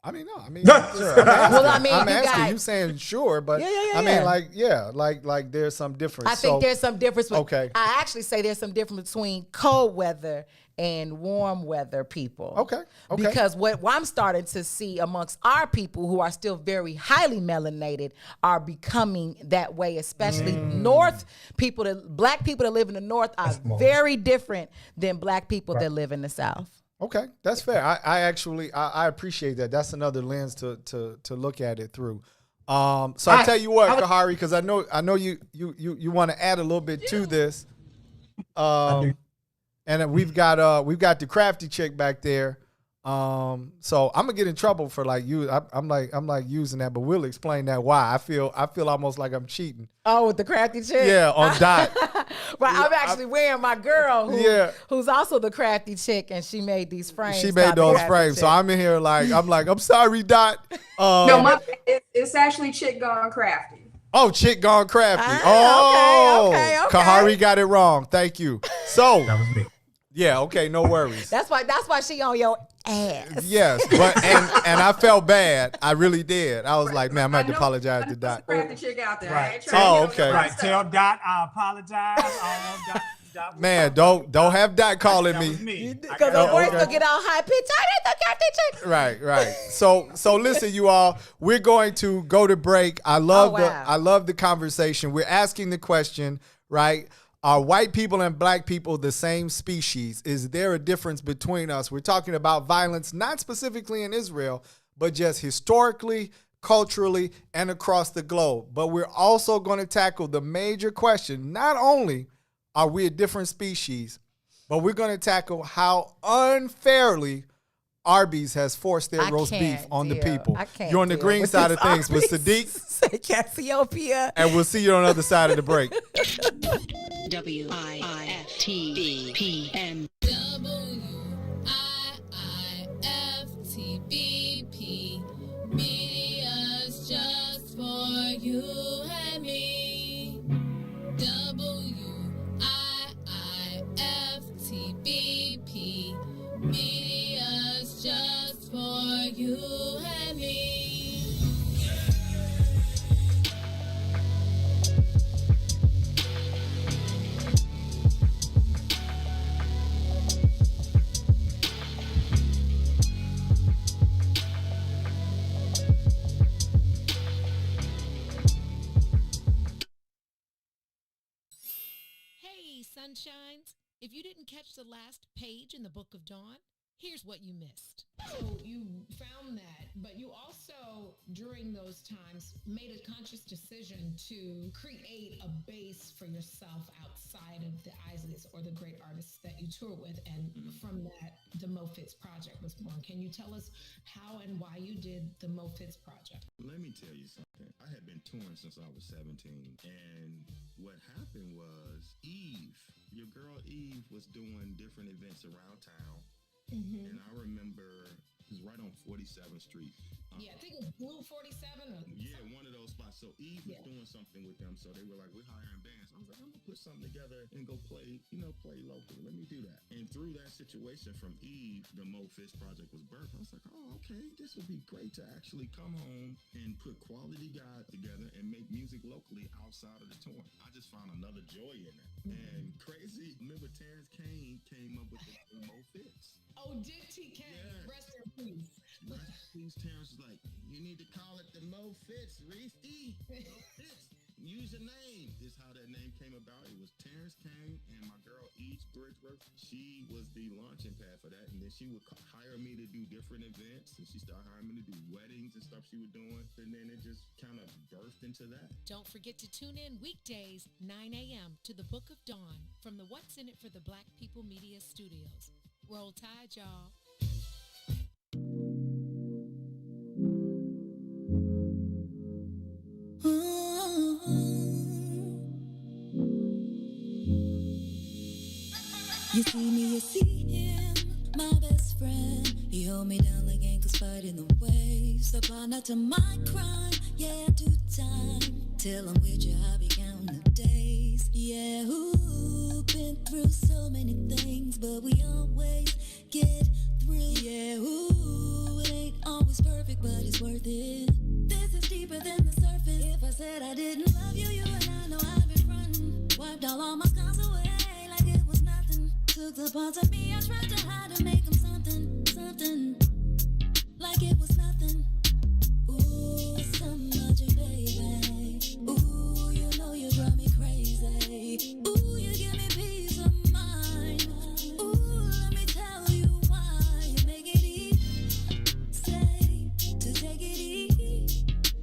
I mean, no. I mean, sure. I'm asking. You saying sure, but I mean, like there's some difference. I think there's some difference. Okay. I actually say there's some difference between cold weather and warm weather people. Okay. Because what I'm starting to see amongst our people who are still very highly melanated are becoming that way, especially North people. Black people that live in the North are very different than black people that live in the South. Okay, that's fair. I actually appreciate that. That's another lens to look at it through. So I tell you what, Kahari, because I know you want to add a little bit to this. And we've got the crafty chick back there. So I'm gonna get in trouble for I'm like using that, but we'll explain that why. I feel almost like I'm cheating. Oh, with the crafty chick? Yeah, on Dot. Right, I'm actually wearing my girl who's also the crafty chick, and she made these frames. She made those frames. Chick. So I'm in here I'm sorry, Dot. No, it's actually Chick Gone Crafty. Oh, Chick Gone Crafty. Okay. Kahari got it wrong. Thank you. So that was me. Yeah, okay, no worries. That's why she on your ass. Yes, but and I felt bad. I really did. I was like, man, I'm gonna have to apologize to Dot. The chick out there. Right. Okay. Right. Tell Dot I apologize. Dot man, don't have Dot calling me. Because the voice will get all high pitched. I did the crafty chick. Right. So listen, you all, we're going to go to break. I love the conversation. We're asking the question, right? Are white people and black people the same species? Is there a difference between us? We're talking about violence, not specifically in Israel, but just historically, culturally, and across the globe. But we're also going to tackle the major question. Not only are we a different species, but we're going to tackle how unfairly Arby's has forced their roast beef on the people. You're on the green side of things with Sadeek, Cassiopeia, and we'll see you on the other side of the break. WIIFTBP and WIIFTBP. Media's just for you and me. WIIFTBP. Media's just for you and me. Hey, sunshines. If you didn't catch the last page in the Book of Dawn, Here's what you missed. So you found that, but you also, during those times, made a conscious decision to create a base for yourself outside of the Isleys or the great artists that you tour with. And from that, the Mo Fitz Project was born. Can you tell us how and why you did the Mo Fitz Project? Let me tell you something. I had been touring since I was 17. And what happened was Eve, your girl Eve, was doing different events around town. Mm-hmm. And I remember it was right on 47th Street. Yeah, I think it was Blue 47. Yeah, one of those spots. So Eve was doing something with them. So they were like, we're hiring bands. I was like, I'm going to put something together and go play, play local. Let me do that. And through that situation from Eve, the Mo Fitz Project was birthed. I was like, oh, okay, this would be great to actually come home and put quality guys together and make music locally outside of the touring. I just found another joy in it. Mm-hmm. And crazy, remember Terrence Kane came up with the Mo Fitz. Oh, did T. Kane? Yeah. Rest in peace. Rest in peace. Terrence was like, you need to call it the Mo Fitz, Reese. Mo Fitz. Use your name. This is how that name came about. It was Terrence Kane and my girl Eve Bridgeworth. She was the launching pad for that. And then she would hire me to do different events. And she started hiring me to do weddings and stuff she was doing. And then it just kind of birthed into that. Don't forget to tune in weekdays, 9 a.m. to the Book of Dawn from the What's in It for the Black People Media Studios. Roll Tide, y'all. You see me, you see him, my best friend. He hold me down like ankles fighting the waves. Apply not to my crime, yeah, I do time. Till I'm with you, I'll be counting the days. Yeah, ooh, been through so many things, but we always get through. Yeah, ooh, it ain't always perfect, but it's worth it. This is deeper than the surface. If I said I didn't love you, you and I know I've been frontin'. Wiped all my scars away like it was nothing. Took the parts of me I tried to hide and make them something, something like it was nothing. Ooh, so much, baby. Ooh, you know you drive me crazy. Ooh, you give me peace of mind. Ooh, let me tell you why you make it easy. Say to take it easy.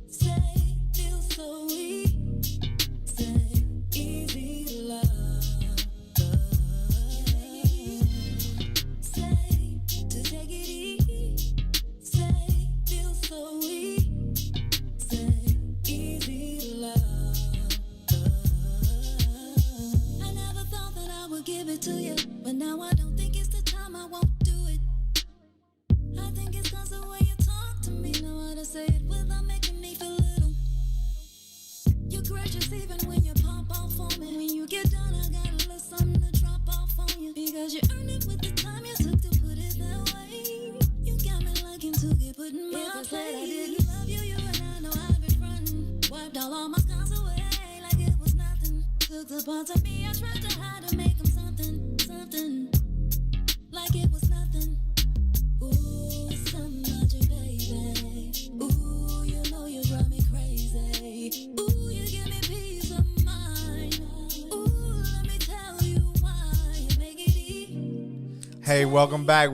Say feel so easy. Say easy love. Give it to you, but now I don't think it's the time. I won't do it. I think it's cause the way you talk to me. Know how to say it without making me feel little. You're gracious even when you pop off on me. When you get done, I got a little something to drop off on you. Because you earned it with the time you took to put it that way. You got me liking to get put in my place. I didn't love you, you and I know I've been frontin'. Wiped all my scars away like it was nothing. Took the parts of me I tried to hide and make them something, something like it was nothing. Ooh, so much, baby. Ooh, you know you drive me crazy. Ooh, you give me peace of mind. Ooh, let me tell you why you make it easy. Hey, welcome back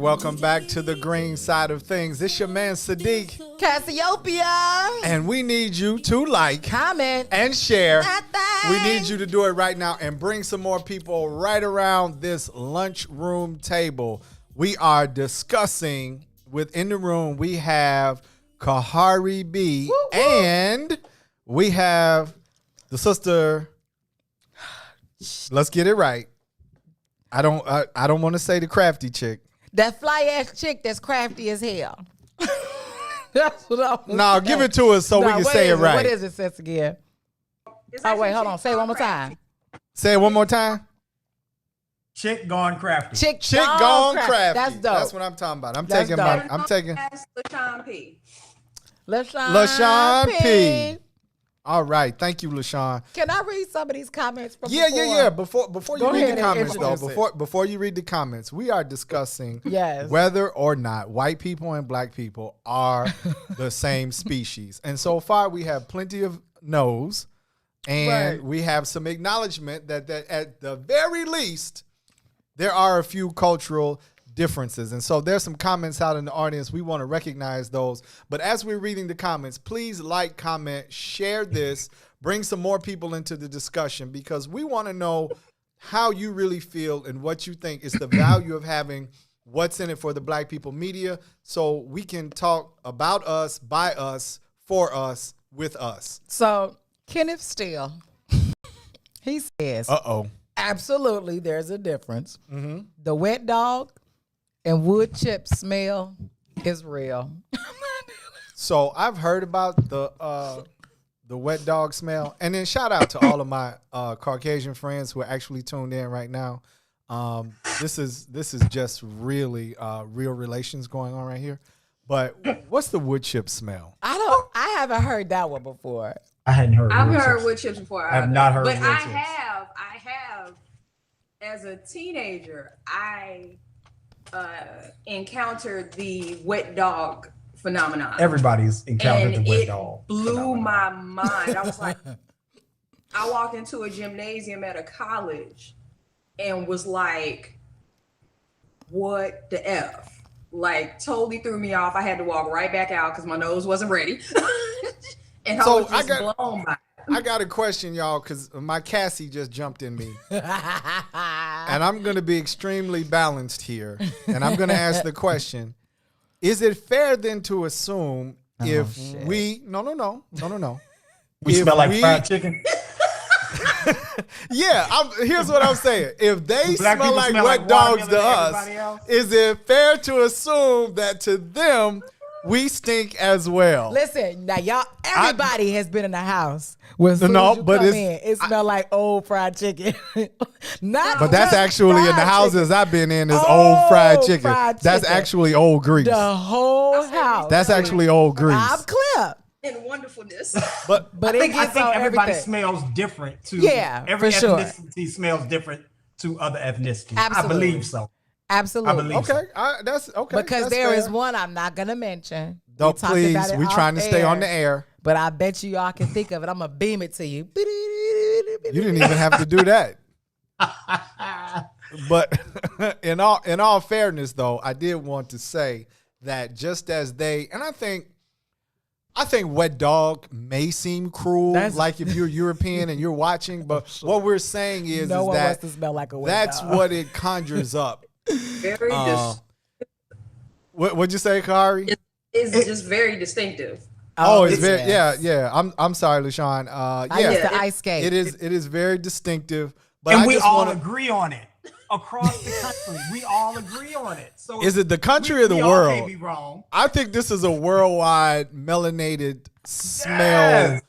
to the green side of things. This your man Sadeek, Cassiopeia, and we need you to like, comment, and share. We need you to do it right now and bring some more people right around this lunchroom table. We are discussing within the room. We have Kahari B, woo, woo, and we have the sister. Let's get it right. I don't want to say the crafty chick. That fly ass chick that's crafty as hell. That's what I was No, give it to us so we can say it right. What is it, sis, again? Oh, wait, hold on. Say it one more time. Say it one more time. Chick gone crafty. Chick gone crafty. That's dope. That's what I'm talking about. I'm taking LaShawn P. LaShawn P. All right. Thank you, LaShawn. Can I read some of these comments from before? Yeah. Before you read the comments, though, before you read the comments, we are discussing whether or not white people and black people are the same species. And so far, we have plenty of no's. And we have some acknowledgement that at the very least, there are a few cultural differences. And so there's some comments out in the audience. We want to recognize those. But as we're reading the comments, please like, comment, share this, bring some more people into the discussion, because we want to know how you really feel and what you think is the value of having What's in It for the Black People Media, so we can talk about us, by us, for us, with us. So Kenneth Steele, he says, absolutely, there's a difference. Mm-hmm. The wet dog and wood chip smell is real. So I've heard about the wet dog smell, and then shout out to all of my Caucasian friends who are actually tuned in right now. This is just really real relations going on right here. But what's the wood chip smell? I haven't heard that one before. I hadn't heard. I've heard wood chips before. I have not heard but wood I chips. have. As a teenager, I encountered the wet dog phenomenon. Everybody's encountered and the wet it dog. blew my mind. I was like, I walked into a gymnasium at a college and was like, what the F? Like, totally threw me off. I had to walk right back out because my nose wasn't ready. And So I was just blown by it. I got a question, y'all, because my Cassie just jumped in me. And I'm going to be extremely balanced here. And I'm going to ask the question, is it fair then to assume if we... No. We smell like fried chicken? Yeah, here's what I'm saying. If they Black smell people like smell wet like dogs watermelon to and us, everybody else? is it fair to assume that to them, we stink as well? Listen, now y'all, everybody has been in the house when as soon as you come in, it smell like old fried chicken. But that's actually in the houses I've been in is old fried chicken. That's actually old grease. The whole house. That's actually old grease. I'm clear. And wonderfulness. But I think gets on everybody everything. smells different to for every sure. ethnicity smells different to other ethnicities. Absolutely. I believe so. Absolutely. I believe so. That's okay. Because that's there fair. is one I'm not gonna mention. Don't We talked please. about it We off trying to stay on the air. But I bet you y'all can think of it. I'm gonna beam it to you. You didn't even have to do that. But in all fairness, though, I did want to say that just as and I think wet dog may seem cruel, like if you're European and you're watching, but what we're saying is, No is one that wants to smell like a wet that's dog. what it conjures up. Very What'd you say, Kari? It's just very distinctive. It's very yeah. I'm sorry, LaShawn. I used to ice skate. It is very distinctive. But And I we just all wanna, agree on it. Across the country, we all agree on it. So is it the country or the we all world? may be wrong. I think this is a worldwide melanated smell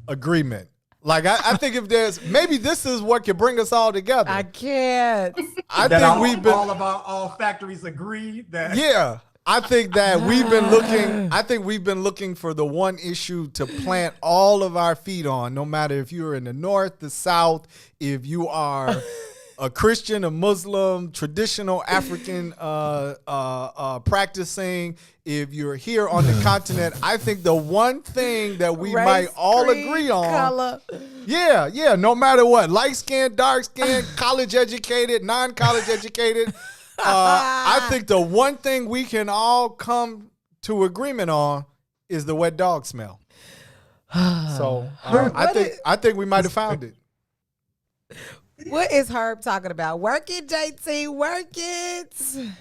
agreement. Like I think if there's maybe this is what can bring us all together. I can't. I That think we've been all of our factories agree that yeah. I think that we've been looking. I think we've been looking for the one issue to plant all of our feet on. No matter if you're in the north, the south, if you are a Christian, a Muslim, traditional African practicing, if you're here on the continent, I think the one thing that we Race, might all creed, agree on, color. yeah, no matter what, light skin, dark skin, college educated, non-college educated. I think the one thing we can all come to agreement on is the wet dog smell. So I think we might have found it. What is Herb talking about? Work it, JT. Work it.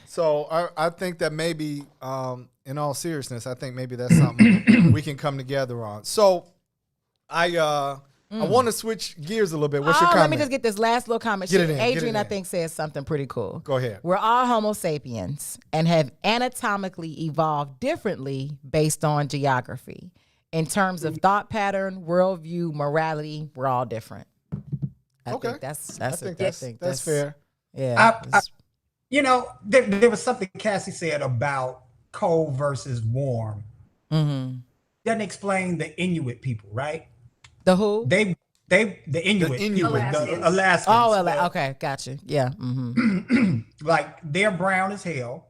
So I think that maybe, in all seriousness, I think maybe that's something we can come together on. So I want to switch gears a little bit. What's your comment? Let me just get this last little comment. Get it in, get it Adrian, in. I think, says something pretty cool. Go ahead. We're all Homo sapiens and have anatomically evolved differently based on geography. In terms of thought pattern, worldview, morality, we're all different. I think that's fair. Yeah. There was something Cassie said about cold versus warm. Mm-hmm. Doesn't explain the Inuit people, right? The who? The Inuit. The Alaskans. Oh, okay, gotcha. Yeah. Mm-hmm. Like they're brown as hell,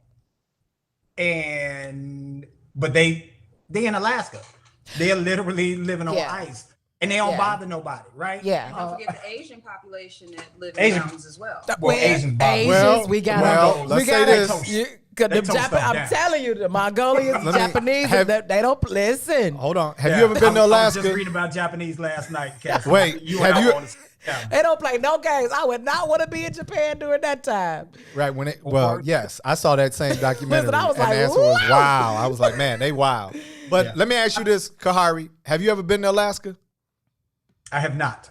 but they in Alaska. They're literally living on ice. and they don't Yeah. bother nobody, right? Yeah. And don't forget the Asian population that live in Asian- mountains as well. Well, Asians bother. Asians, we got well, let's say this. I'm telling you, the Mongolians, the Let me- Japanese, have- they don't listen. Hold on. Have you ever been to I was Alaska? just reading about Japanese last night. Cassie. Wait, and have I you- were on the- yeah. They don't play no games. I would not want to be in Japan during that time. Right when it, well, yes, I saw that same documentary, Listen, I was and like, the answer was "Woo!" wow. I was like, man, they wild. But let me ask you this, Kahari, have you ever been to Alaska? I have not.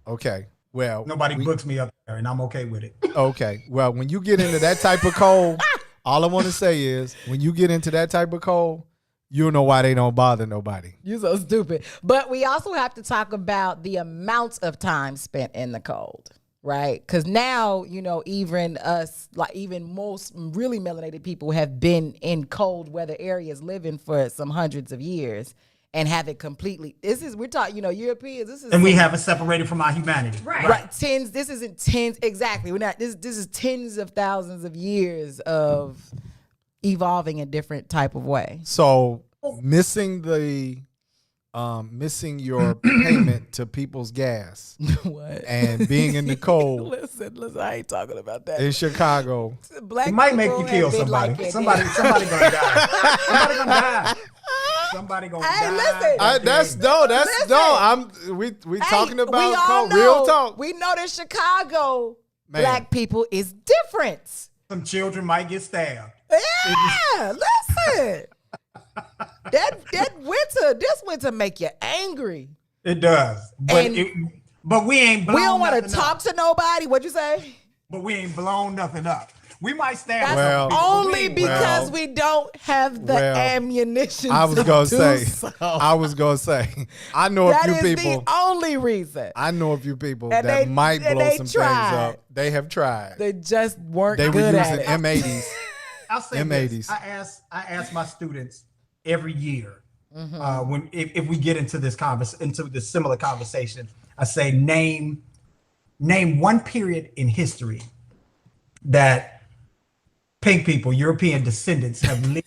Okay, well, Nobody books me up there, and I'm okay with it. okay, well, when you get into that type of cold, all I want to say is, when you get into that type of cold, you'll know why they don't bother nobody. You're so stupid. But we also have to talk about the amount of time spent in the cold, right? Because now, even us, like even most really melanated people have been in cold weather areas living for some hundreds of years and have it completely. We're talking, Europeans, And we haven't separated from our humanity. Right. This isn't tens, exactly. We're not, this is tens of thousands of years of evolving a different type of way. So missing your payment to people's gas What? and being in the cold Listen, I ain't talking about that. in Chicago. Black It might make people you kill have been somebody. like it. Somebody gonna die. Somebody gonna die. Somebody gonna Hey, die. listen. That's Listen. no. We Hey, talking we about all cold, know, real talk. We know that Chicago Man. black people is different. Some children might get stabbed. Yeah, listen. This winter make you angry. It does. And But we ain't blown We don't want to nothing talk up. to nobody. What'd you say? But we ain't blown nothing up. We might stab That's some people, but we only ain't because blown- we don't have the Well, ammunition. I was to gonna do say. so. I was gonna say. I know a That few is people. the only reason. I know a few people And that they- might and blow they some tried. things up. They have tried. They just weren't They were good using at it. M80s. I'll say M80s. this. I ask my students every year Mm-hmm. when if we get into this similar conversation, I say name one period in history that pink people, European descendants, have lived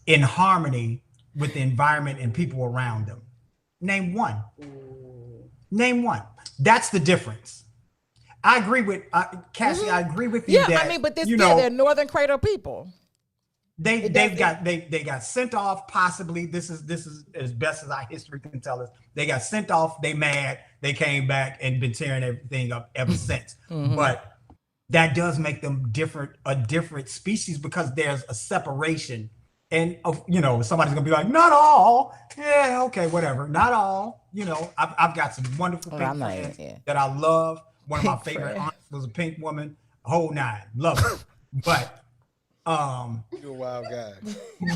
in harmony with the environment and people around them. Name one. Name one. That's the difference. I agree with Cassie. I agree with you. Yeah, that, I mean, but you know, they're Northern Cradle people. they got sent off. Possibly this is as best as our history can tell us. They got sent off. They mad. They came back and been tearing everything up ever since. Mhm. But that does make them a different species because there's a separation. And somebody's gonna be like, not all. Yeah, okay, whatever. Not all. I've got some wonderful pink friends that I love. One of my Pink favorite friend. aunts was a pink woman. Whole nine, love her. But You're a wild guy.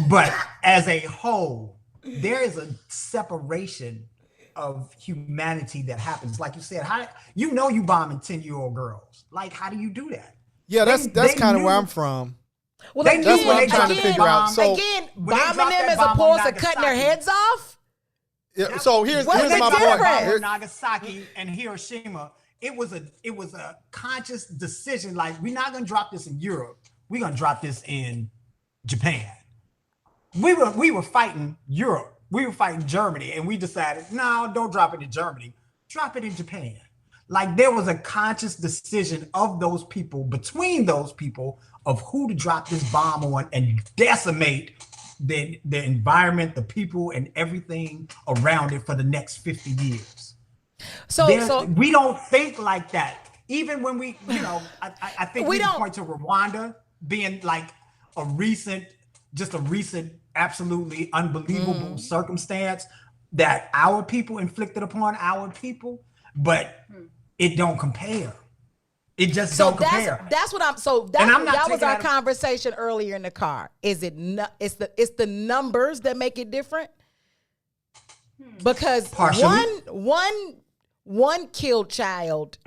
but as a whole, there is a separation of humanity that happens. Like you said, you bombing 10-year-old girls. Like, how do you do that? Yeah, that's They kind of where knew- I'm from. Well, They That's knew what when I'm they trying to dropped figure out. bomb- So, again, when they bombing dropped them that as bomb on opposed to cutting their Nagasaki. heads off. yeah, so here's What's my the point. difference? Here- Nagasaki and Hiroshima, it was a conscious decision. Like, we're not gonna drop this in Europe. We're gonna drop this in Japan. We were fighting Europe. We were fighting Germany, and we decided, no, don't drop it in Germany. Drop it in Japan. Like, there was a conscious decision of those people, between those people, of who to drop this bomb on and decimate the environment, the people, and everything around it for the next 50 years. So We don't think like that. Even when we, I think we can point to Rwanda being like a recent, absolutely unbelievable circumstance that our people inflicted upon our people, but it don't compare. It just don't compare. That's what I'm. So And I'm not that was taking our out of- conversation earlier in the car. Is it? It's the numbers that make it different. Because Partially. one killed child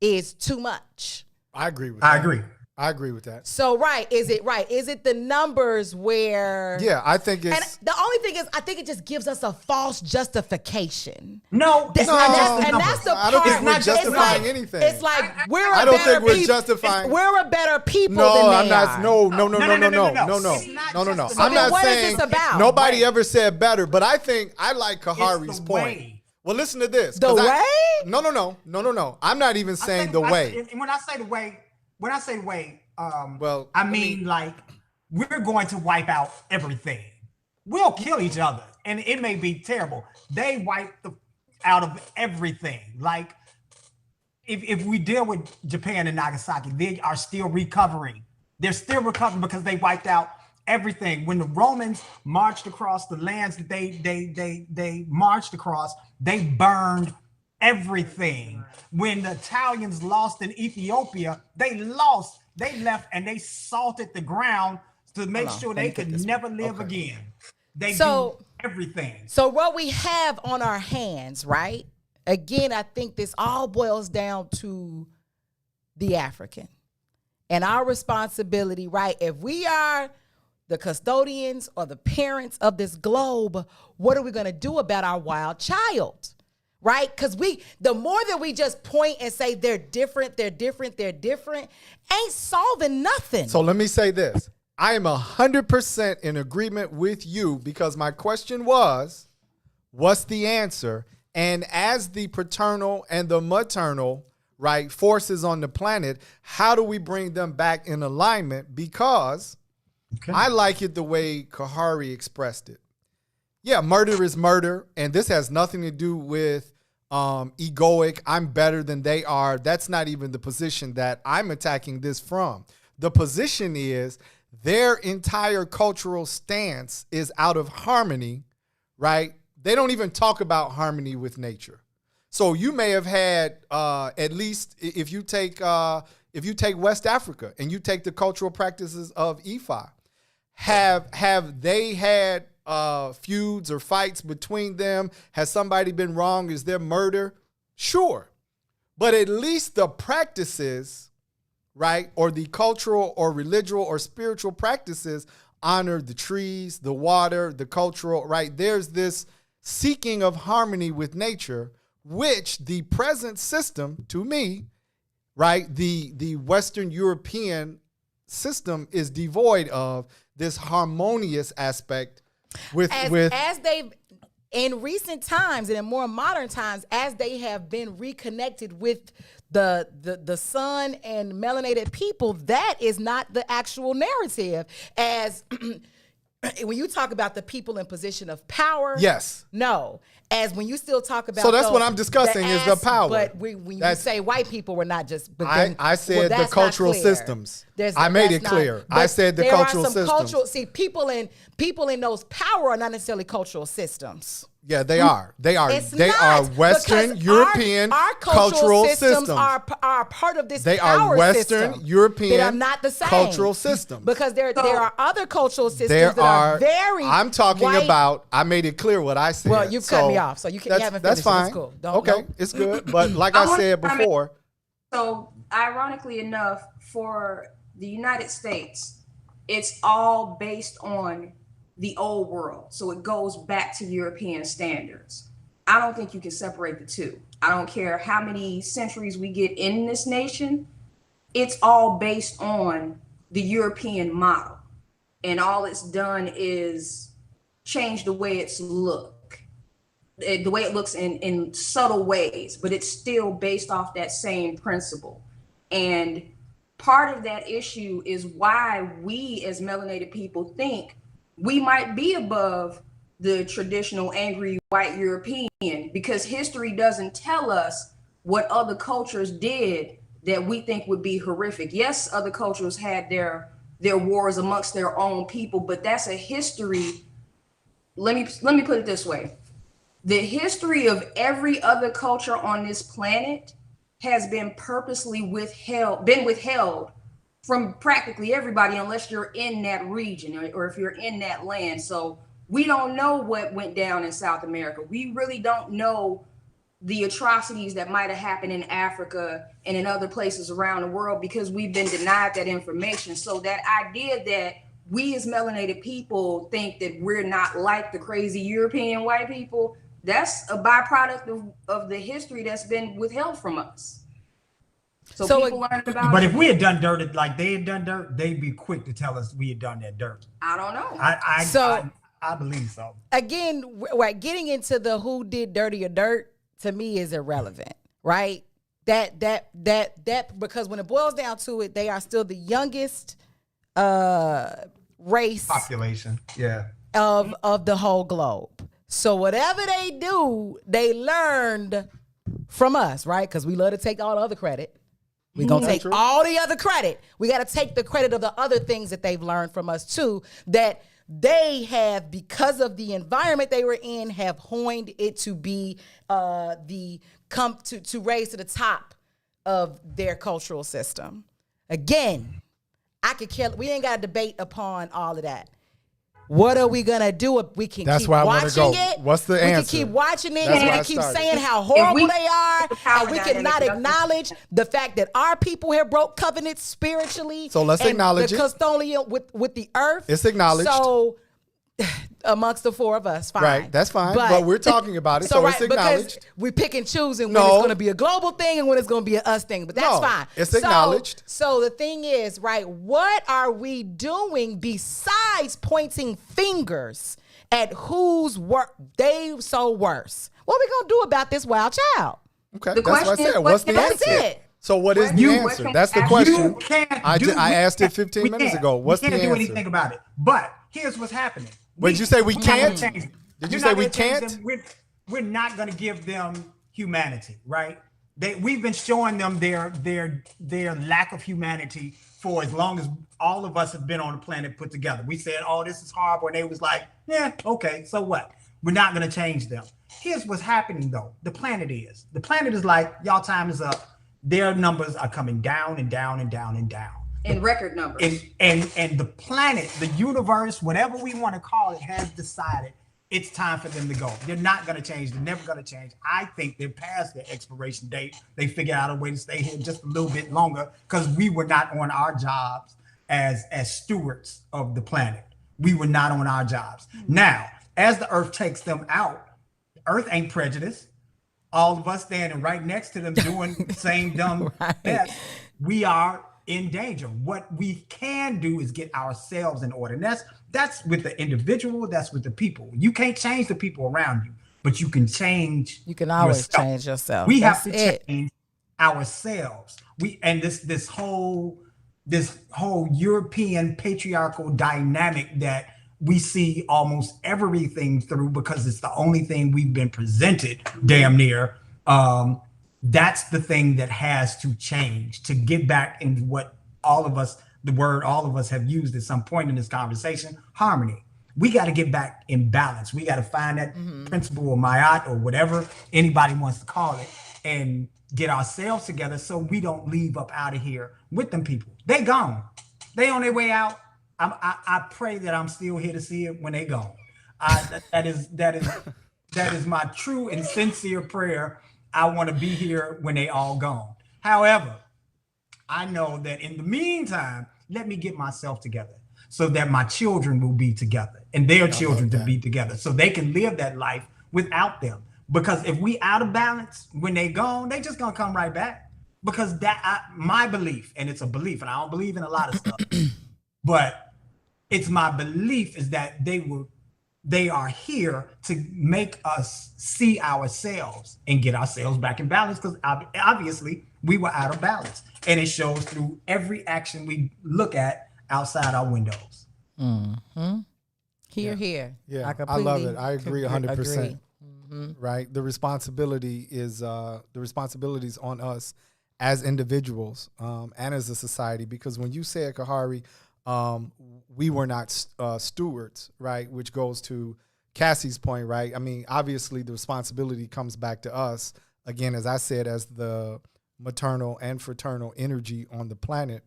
is too much. I agree with. I that. agree. I agree with that. So Is it the numbers where? Yeah, I think And it's. the only thing is, I think it just gives us a false justification. No, it's not just the and numbers. that's the I don't part. think we're it's justifying like, anything. It's like we're. I a don't better think we're peop- justifying- We're a better people No, than they I'm not. are. No. No. I'm It's not not just the I'm numbers. not What is saying this about? nobody ever said better, but I think I like It's Kahari's the point. way. Well, listen to this. The 'cause way? No. I'm not even saying the way. And when I say the way, Well, I mean like we're going to wipe out everything. We'll kill each other, and it may be terrible. They wipe out of everything. Like if we deal with Japan and Nagasaki, they are still recovering. They're still recovering because they wiped out everything. When the Romans marched across the lands that they marched across, they burned everything. When the Italians lost in Ethiopia, they left and they salted the ground to make sure they could never live again. They do everything. So what we have on our hands, right? Again, I think this all boils down to the African and our responsibility, right? If we are the custodians or the parents of this globe, what are we going to do about our wild child? Right? Because the more that we just point and say they're different, ain't solving nothing. So let me say this. I am 100% in agreement with you because my question was, what's the answer? And as the paternal and the maternal, right, forces on the planet, how do we bring them back in alignment? Because I like it the way Kahari expressed it. Yeah, murder is murder, and this has nothing to do with egoic, I'm better than they are. That's not even the position that I'm attacking this from. The position is their entire cultural stance is out of harmony, right? They don't even talk about harmony with nature. So you may have had, at least if you take West Africa and you take the cultural practices of Ifa, have they had feuds or fights between them? Has somebody been wrong? Is there murder? Sure. But at least the practices, right, or the cultural or religious or spiritual practices honor the trees, the water, the cultural, right? There's this seeking of harmony with nature, which the present system, to me, right, the Western European system is devoid of this harmonious aspect as they've in recent times and in more modern times, as they have been reconnected with the sun and melanated people, that is not the actual narrative. As when you talk about the people in position of power, yes, no. As when you still talk about, so that's what I'm discussing is the power. But when you say white people, we're not just. I said the cultural systems. I made it clear. I said the cultural systems. People in those power are not necessarily cultural systems. Yeah, they are. They are Western European our cultural systems. Are part of this. They power are Western system European that are not the same cultural systems. Because there are other cultural systems that are very. I'm talking about. I made it clear what I said. Well, you've cut me off, so you haven't finished. That's fine. It's cool. It's good. But like I said before. So ironically enough, for the United States, it's all based on the old world. So it goes back to European standards. I don't think you can separate the two. I don't care how many centuries we get in this nation. It's all based on the European model. And all it's done is change the way it's the way it looks in subtle ways, but it's still based off that same principle. And part of that issue is why we as melanated people think we might be above the traditional angry white European, because history doesn't tell us what other cultures did that we think would be horrific. Yes, other cultures had their wars amongst their own people, but that's a history. Let me put it this way. The history of every other culture on this planet has been purposely withheld from practically everybody, unless you're in that region or if you're in that land. So we don't know what went down in South America. We really don't know the atrocities that might have happened in Africa and in other places around the world because we've been denied that information. So that idea that we as melanated people think that we're not like the crazy European white people, that's a byproduct of the history that's been withheld from us. So people learn about But if we had done dirt like they had done dirt, they'd be quick to tell us we had done that dirt. I don't know. I believe so. Again, we're getting into the who did dirty or dirt. to me is irrelevant, right? That because when it boils down to it, they are still the youngest race Population. Yeah. of the whole globe. So whatever they do, they learned from us, right? Because we love to take all the other credit. We're going to take all the other credit. We got to take the credit of the other things that they've learned from us too, that they have, because of the environment they were in, have honed it to be to raise to the top of their cultural system. Again, we ain't got to debate upon all of that. What are we gonna do if we can keep watching it? What's the answer? We can keep watching it That's and we why can I keep started. saying how horrible they are, and we dynamic, cannot acknowledge the fact that our people have broke covenants spiritually. So let's and acknowledge the it. custodian with the earth. It's acknowledged. So amongst the four of us, fine. Right, that's fine. But we're talking about it, so it's acknowledged. Because we pick and choosing when No. it's going to be a global thing and when it's going to be an us thing. But that's No, fine. it's acknowledged. So the thing is, right, what are we doing besides pointing fingers at whose work they so worse? What are we going to do about this wild child? Okay, The that's what I question is, said. What's the That's answer? it. So what is the You- answer? That's the question. You can't I asked it 15 minutes ago. What's we the can't do answer? anything about it. But here's what's happening. Wait, you say we we're not gonna can't? change it. Did you You're say not we gonna change can't? them. We're not going to give them humanity, right? We've been showing them their lack of humanity for as long as all of us have been on the planet put together. We said, "Oh, this is horrible," and they was like, "Yeah, okay, so what?" We're not going to change them. Here's what's happening though. The planet is like, y'all time is up. Their numbers are coming down and down and down and down. In record numbers. And the planet, the universe, whatever we want to call it, has decided it's time for them to go. They're not going to change. They're never going to change. I think they're past their expiration date. They figured out a way to stay here just a little bit longer because we were not on our jobs as stewards of the planet. We were not on our jobs. Now, as the earth takes them out, earth ain't prejudiced. All of us standing right next to them doing the same dumb mess, we are in danger. What we can do is get ourselves in order. And that's with the individual, that's with the people. You can't change the people around you, but you can change. You can always yourself. change yourself. We That's have to it. change ourselves. This whole European patriarchal dynamic that we see almost everything through because it's the only thing we've been presented damn near. That's the thing that has to change to get back into what all of us have used at some point in this conversation, harmony. We got to get back in balance. We got to find that principle of Mayat or whatever anybody wants to call it and get ourselves together so we don't leave up out of here with them people. They gone. They on their way out. I pray that I'm still here to see it when they gone. That is my true and sincere prayer. I want to be here when they all gone. However, I know that in the meantime, let me get myself together so that my children will be together and their children to be together so they can live that life without them. Because if we out of balance when they gone, they just gonna come right back. Because my belief, and it's a belief, and I don't believe in a lot of stuff, but it's my belief is that they are here to make us see ourselves and get ourselves back in balance because obviously we were out of balance. And it shows through every action we look at outside our windows. Mm-hmm. Here. Yeah, I love it. I agree 100%. Right? The responsibility is the responsibilities on us as individuals and as a society, because when you said, Kahari, we were not stewards, right? Which goes to Cassie's point, right? I mean, obviously the responsibility comes back to us, again, as I said, as the maternal and fraternal energy on the planet.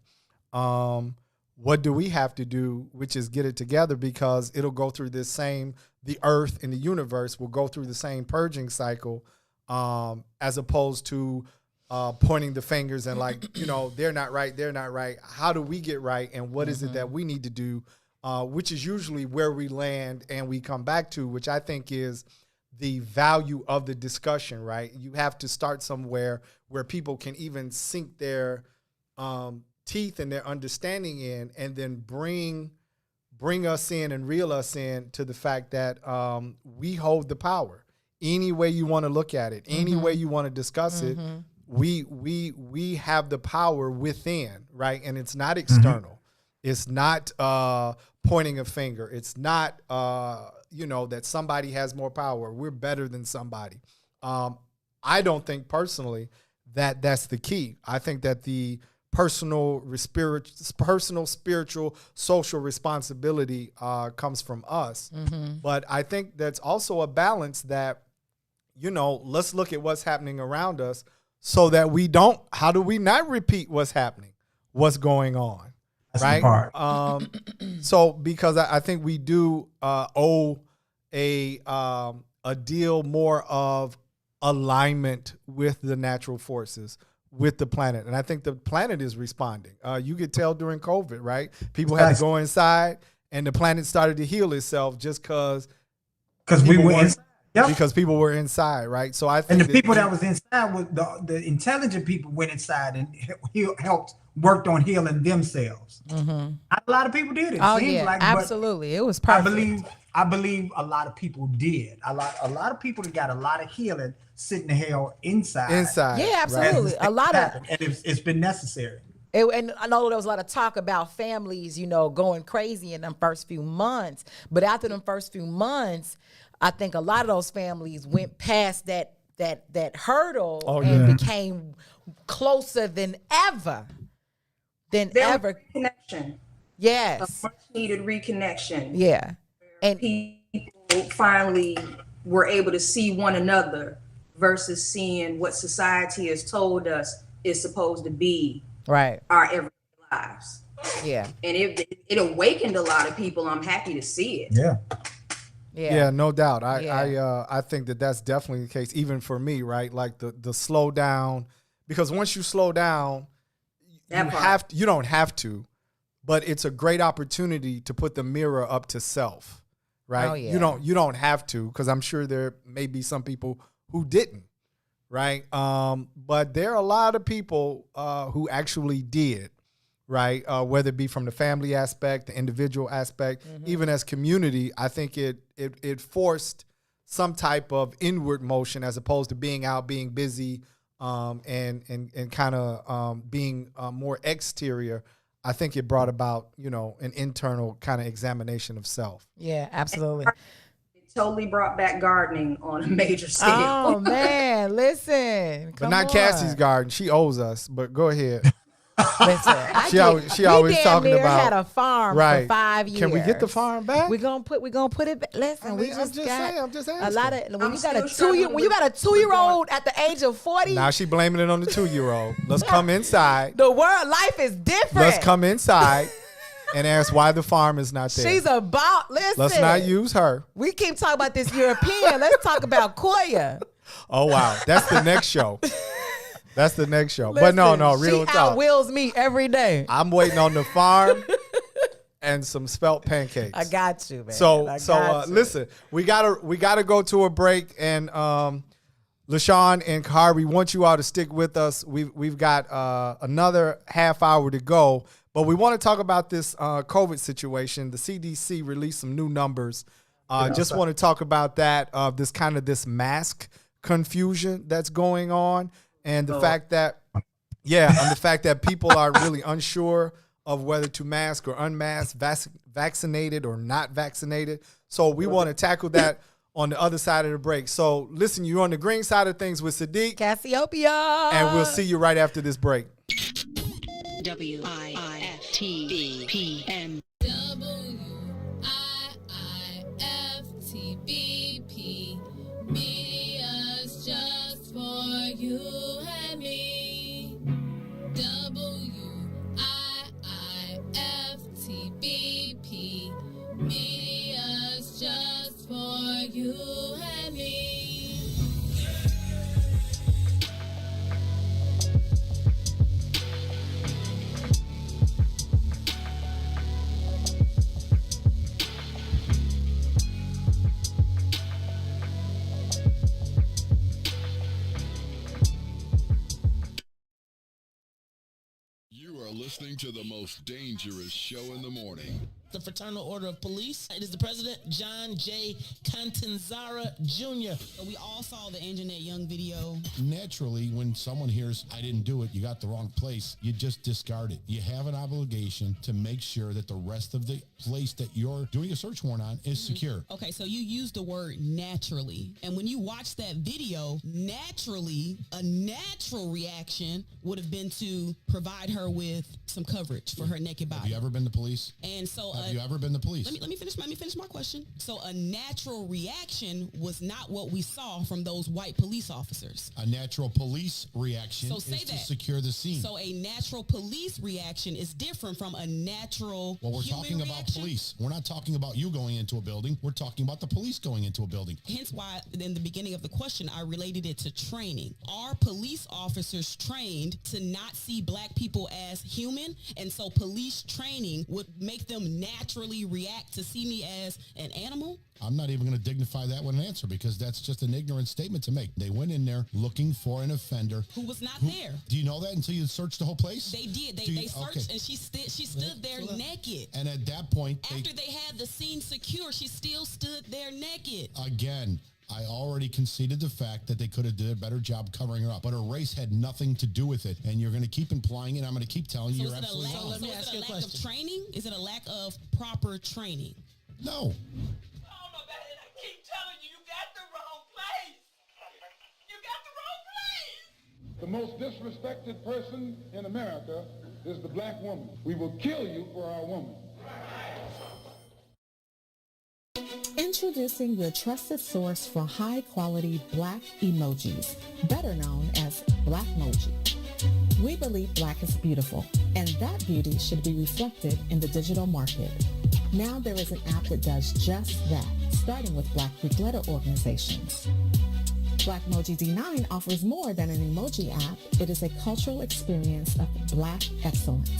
What do we have to do, which is get it together, because it'll go through the earth and the universe will go through the same purging cycle, as opposed to pointing the fingers and like, they're not right. How do we get right? And what is it that we need to do? Which is usually where we land and we come back to, which I think is the value of the discussion, right? You have to start somewhere where people can even sink their teeth and their understanding in, and then bring us in and reel us in to the fact that we hold the power. any way you want to look at it, any way you want to discuss it, we have the power within, right? And it's not external. It's not pointing a finger. It's not that somebody has more power. We're better than somebody. I don't think personally that that's the key. I think that the personal, spiritual, social responsibility comes from us. But I think that's also a balance that, let's look at what's happening around us so that how do we not repeat what's happening, what's going on, That's right? the part. So because I think we do owe a deal more of alignment with the natural forces, with the planet. And I think the planet is responding. You could tell during COVID, right? People had to go inside and the planet started to heal itself just because we were inside. Yep. Because people were inside, right? So I think and the people that was inside, the intelligent people went inside and worked on healing themselves. Not a lot of people did it. Oh seems yeah, like, absolutely. It was perfect. I believe a lot of people did. A lot of people that got a lot of healing sitting the hell inside. Yeah, absolutely. Right? A lot of, and it's been necessary. And I know there was a lot of talk about families, going crazy in them first few months. But after them first few months, I think a lot of those families went past that hurdle and became closer than ever. Reconnection. Yes. A much needed reconnection. Yeah. And people finally were able to see one another versus seeing what society has told us is supposed to be right our everyday lives. Yeah. And it awakened a lot of people. I'm happy to see it. Yeah, no doubt. I think that that's definitely the case, even for me, right? Like the slow down, because once you slow down, you don't have to, but it's a great opportunity to put the mirror up to self, right? Oh, yeah. You don't have to, because I'm sure there may be some people who didn't, right? But there are a lot of people who actually did. Right, whether it be from the family aspect, the individual aspect, even as community, I think it forced some type of inward motion as opposed to being out, being busy, and kind of being more exterior. I think it brought about an internal kind of examination of self. Yeah, absolutely. It totally brought back gardening on a major scale. Oh man, listen, but not Cassie's garden. She owes us. But go ahead. Listen, she always talking about had a farm for 5 years. Can we get the farm back? We're gonna put it back. Listen, we just got I'm just asking. a lot of when you got a 2-year-old at the age of 40. Now she blaming it on the 2-year-old. Let's come inside. The world life is different. Let's come inside and ask why the farm is not there. She's listen. Let's not use her. We keep talking about this European. Let's talk about Koya. Oh wow, that's the next show. That's the next show. Listen, but no, real talk. She outwills me every day. I'm waiting on the farm and some spelt pancakes. I got you, man. So listen, we gotta go to a break, and LaShawn and Kahar, we want you all to stick with us. We've got another half hour to go, but we want to talk about this COVID situation. The CDC released some new numbers. Just want to talk about that. This mask confusion that's going on. And the fact that people are really unsure of whether to mask or unmask, vaccinated or not vaccinated. So we want to tackle that on the other side of the break. So listen, you're on the green side of things with Sadeek, Cassiopeia, and we'll see you right after this break. WIIFTBP and WIIFTBP. Media's just for you and me. WIIFTBP. Media's just for you and me. You are listening to the most dangerous show in the morning. the Fraternal Order of Police. It is the president, John J. Catanzara Jr. We all saw the Anjanette Young video. Naturally, when someone hears, I didn't do it, you got the wrong place, you just discard it. You have an obligation to make sure that the rest of the place that you're doing a search warrant on is secure. Okay, so you used the word naturally. And when you watch that video, naturally, a natural reaction would have been to provide her with some coverage for her naked body. Have you ever been to police? And so have you ever been to police? Let me finish my question. So a natural reaction was not what we saw from those white police officers. A natural police reaction is to secure the scene. So a natural police reaction is different from a natural we're human talking reaction. about police. We're not talking about you going into a building. We're talking about the police going into a building. Hence why in the beginning of the question, I related it to training. Are police officers trained to not see black people as human? And so police training would make them naturally react to see me as an animal? I'm not even going to dignify that with an answer because that's just an ignorant statement to make. They went in there looking for an offender who was not there. Do you know that until you searched the whole place? They did. They searched, and she stood there naked. And at that point, after they had the scene secure, she still stood there naked. Again, I already conceded the fact that they could have did a better job covering her up, but her race had nothing to do with it. And you're going to keep implying it. I'm going to keep telling you you're absolutely wrong. Let me ask you a question. Of training? Is it a lack of proper training? No. Keep telling you, you got the wrong place. You got the wrong place. The most disrespected person in America is the black woman. We will kill you for our woman. Introducing your trusted source for high-quality black emojis, better known as Blackmoji. We believe black is beautiful, and that beauty should be reflected in the digital market. Now there is an app that does just that, starting with Black Greek letter organizations. Blackmoji D9 offers more than an emoji app. It is a cultural experience of black excellence.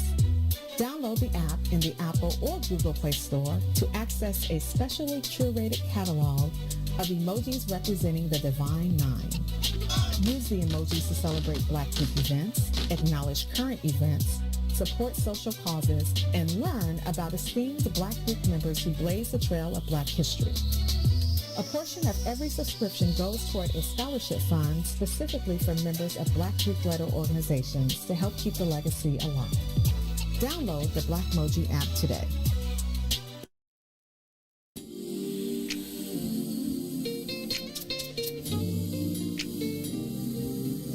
Download the app in the Apple or Google Play Store to access a specially curated catalog of emojis representing the Divine Nine. Use the emojis to celebrate Black Greek events, acknowledge current events, support social causes, and learn about esteemed Black Greek members who blaze the trail of Black history. A portion of every subscription goes toward a scholarship fund specifically for members of Black Greek letter organizations to help keep the legacy alive. Download the Blackmoji app today.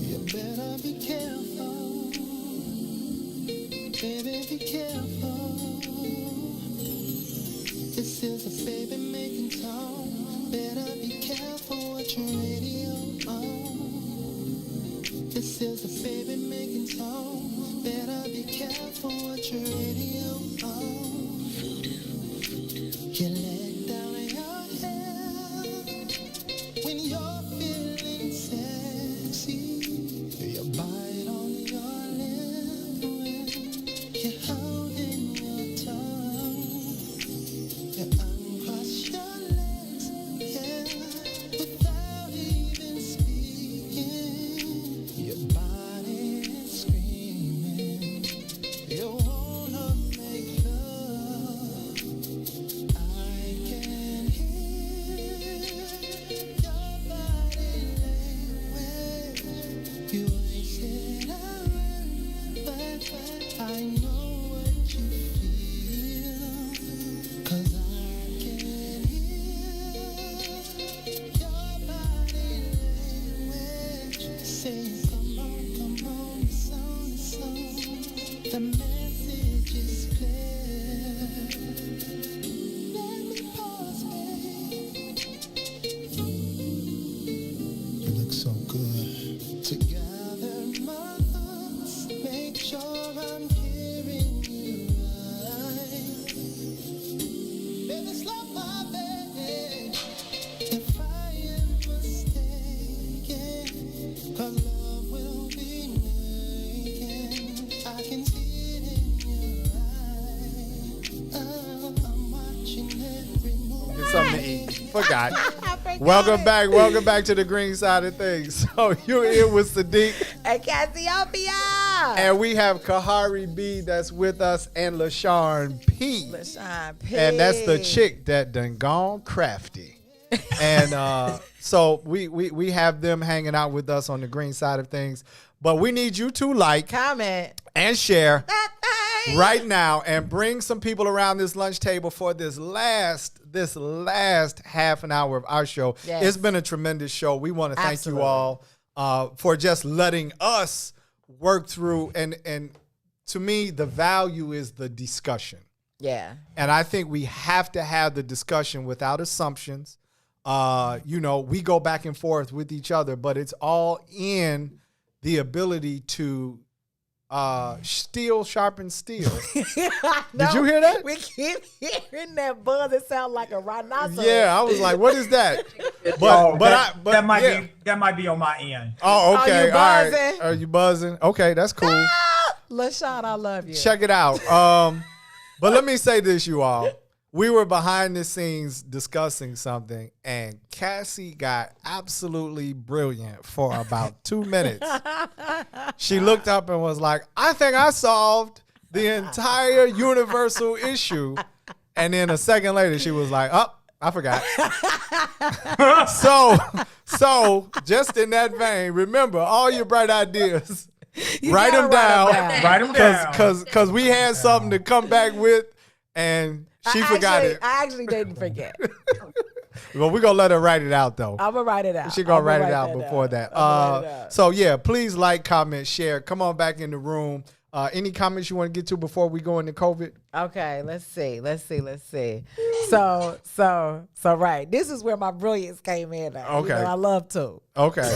You better be careful, baby, be careful. This is a baby making song. Better be careful what your radio on. This is a baby making song. Better be careful what your radio on. You let down your head when you're feeling sexy. You bite on your lip when you're holding your tongue. You uncross your legs, yeah, without even speaking. Your body is screaming. You wanna make love. I can hear your body language. You ain't said I run, but I know what you feel. 'Cause I can hear your body language saying, come on, it's on. The message is clear. Let me pause, babe. You look so good. To gather my thoughts, make sure I'm hearing you right. Baby, slow my bed if I am mistaken. 'Cause love will be making. I can see it in your eyes. Oh, I'm watching every move. Get something to eat. Forgot. Welcome back to the green side of things. So you're here with Sadeek And Cassiopeia. And we have Kahari B that's with us and LaShawn P. LaShawn P. And that's the chick that done gone crafty. And so we have them hanging out with us on the green side of things. But we need you to like, comment, and share right now and bring some people around this lunch table for this last half an hour of our show. Yes. It's been a tremendous show. We want to thank you all for just letting us work through. And to me, the value is the discussion. Yeah. And I think we have to have the discussion without assumptions. We go back and forth with each other, but it's all in the ability to steel sharpens steel. Did you hear that? We keep hearing that buzz. It sounds like a rhinoceros. Yeah, I was like, "What is that?" That might be on my end. Oh, okay. Are you buzzing? All right. Are you buzzing? Okay, that's cool. LaShawn, I love you. Check it out. But let me say this, you all. We were behind the scenes discussing something, and Cassie got absolutely brilliant for about 2 minutes. She looked up and was like, I think I solved the entire universal issue. And then a second later, she was like, oh, I forgot. So just in that vein, remember all your bright ideas. Write them down. Write them down. Because we had something to come back with, and she forgot it. I actually didn't forget. Well, we're going to let her write it out, though. I'm going to write it out. She's going to write it out before that. So, yeah, please like, comment, share. Come on back in the room. Any comments you want to get to before we go into COVID? Okay, let's see. So, right. This is where my brilliance came in. Okay. I love to. Okay.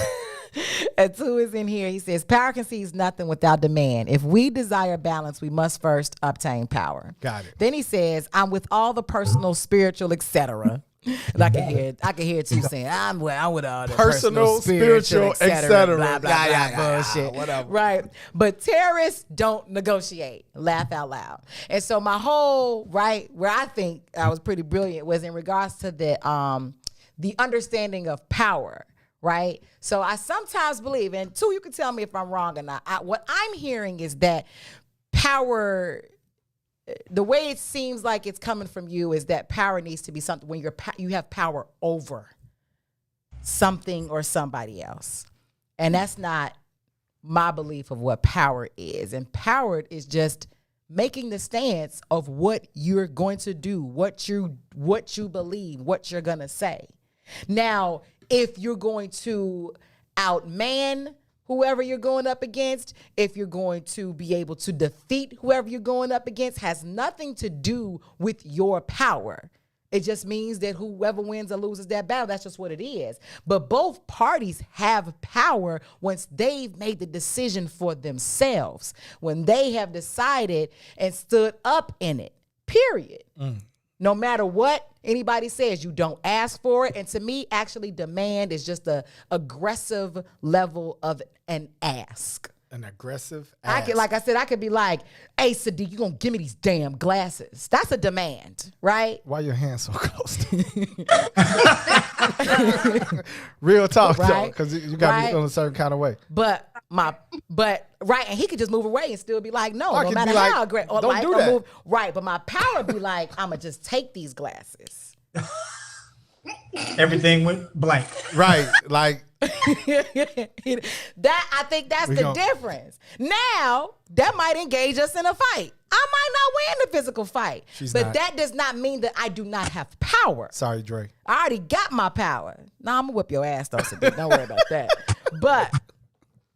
And 2 is in here. He says, power concedes nothing without demand. If we desire balance, we must first obtain power. Got it. Then he says, I'm with all the personal, spiritual, etc. And I can hear it too saying, I'm with all the personal, spiritual, etc. Blah, blah, bullshit. Whatever. Right. But terrorists don't negotiate. Laugh out loud. And so my whole, right, where I think I was pretty brilliant was in regards to the understanding of power. Right. So I sometimes believe, and 2, you can tell me if I'm wrong or not. What I'm hearing is that power, the way it seems like it's coming from you is that power needs to be something when you have power over something or somebody else. And that's not my belief of what power is. And power is just making the stance of what you're going to do, what you believe, what you're going to say. Now, if you're going to outman whoever you're going up against, if you're going to be able to defeat whoever you're going up against, has nothing to do with your power. It just means that whoever wins or loses that battle, that's just what it is. But both parties have power once they've made the decision for themselves, when they have decided and stood up in it, period. No matter what anybody says, you don't ask for it. And to me, actually, demand is just a aggressive level of an ask. An aggressive ask. I could be like, hey, Sadeek, you going to give me these damn glasses. That's a demand, right? Why your hands so close to me? Real talk, though, because you got me feeling a certain kind of way. But and he could just move away and still be like, no matter like, how aggressive. Don't do that. Right, but my power be like, I'm going to just take these glasses. Everything went blank. Right, like. I think that's the difference. Now, that might engage us in a fight. I might not win the physical fight. That does not mean that I do not have power. Sorry, Dre. I already got my power. Nah, I'm gonna whip your ass though, Sadeek. Don't worry about that. But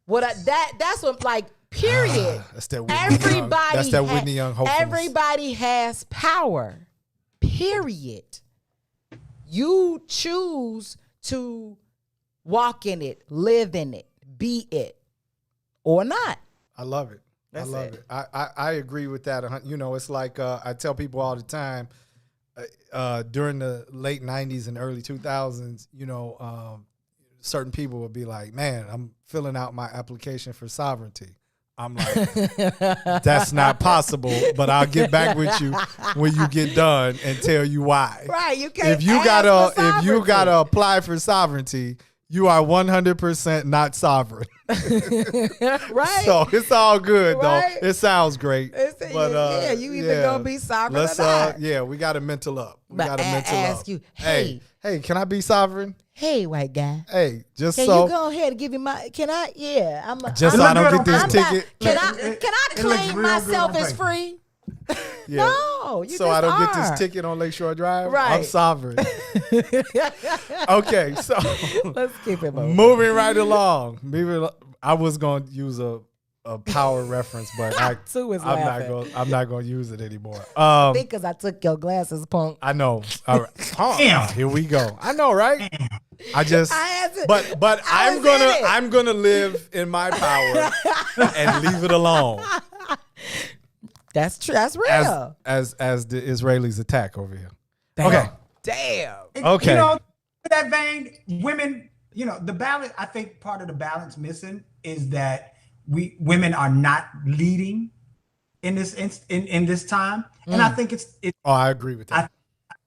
that's what, like, period. That's that Whitney Young. That's that Whitney Young hopefulness. Everybody has power. Period. You choose to walk in it, live in it, be it, or not. I love it. I love it. I agree with that. It's like I tell people all the time, during the late 90s and early 2000s, certain people would be like, man, I'm filling out my application for sovereignty. I'm like, that's not possible, but I'll get back with you when you get done and tell you why. Right, you can't. If you gotta apply for sovereignty, You are 100% not sovereign. Right? So it's all good, Right? though. It sounds great. Yeah, you either gonna be sovereign or not. Yeah, we got to mental up. We But got to I mental ask up. you, hey. Hey, can I be sovereign? Hey, white guy. Hey, just Can so. you go ahead and give me my? Can I? Yeah, Just so I don't get this ticket. Can I It looks claim real myself good on as paper. free? Yeah. No, you so just I don't are. get this ticket on Lakeshore Drive. I'm Right. sovereign. Okay, so Let's keep it moving. moving right along. I was going to use a power reference, but Sue is I'm laughing. not going to use it anymore. Because I took your glasses, punk. I know. All right. Damn. Here we go. I know, right? But I was in it. I'm gonna live in my power and leave it alone. That's true. That's real. As the Israelis attack over here. Damn. Okay. Damn. Okay. You know, in that vein, women, you know, the balance, I think part of the balance missing is that women are not leading in this in this time. And I think it's I agree with that.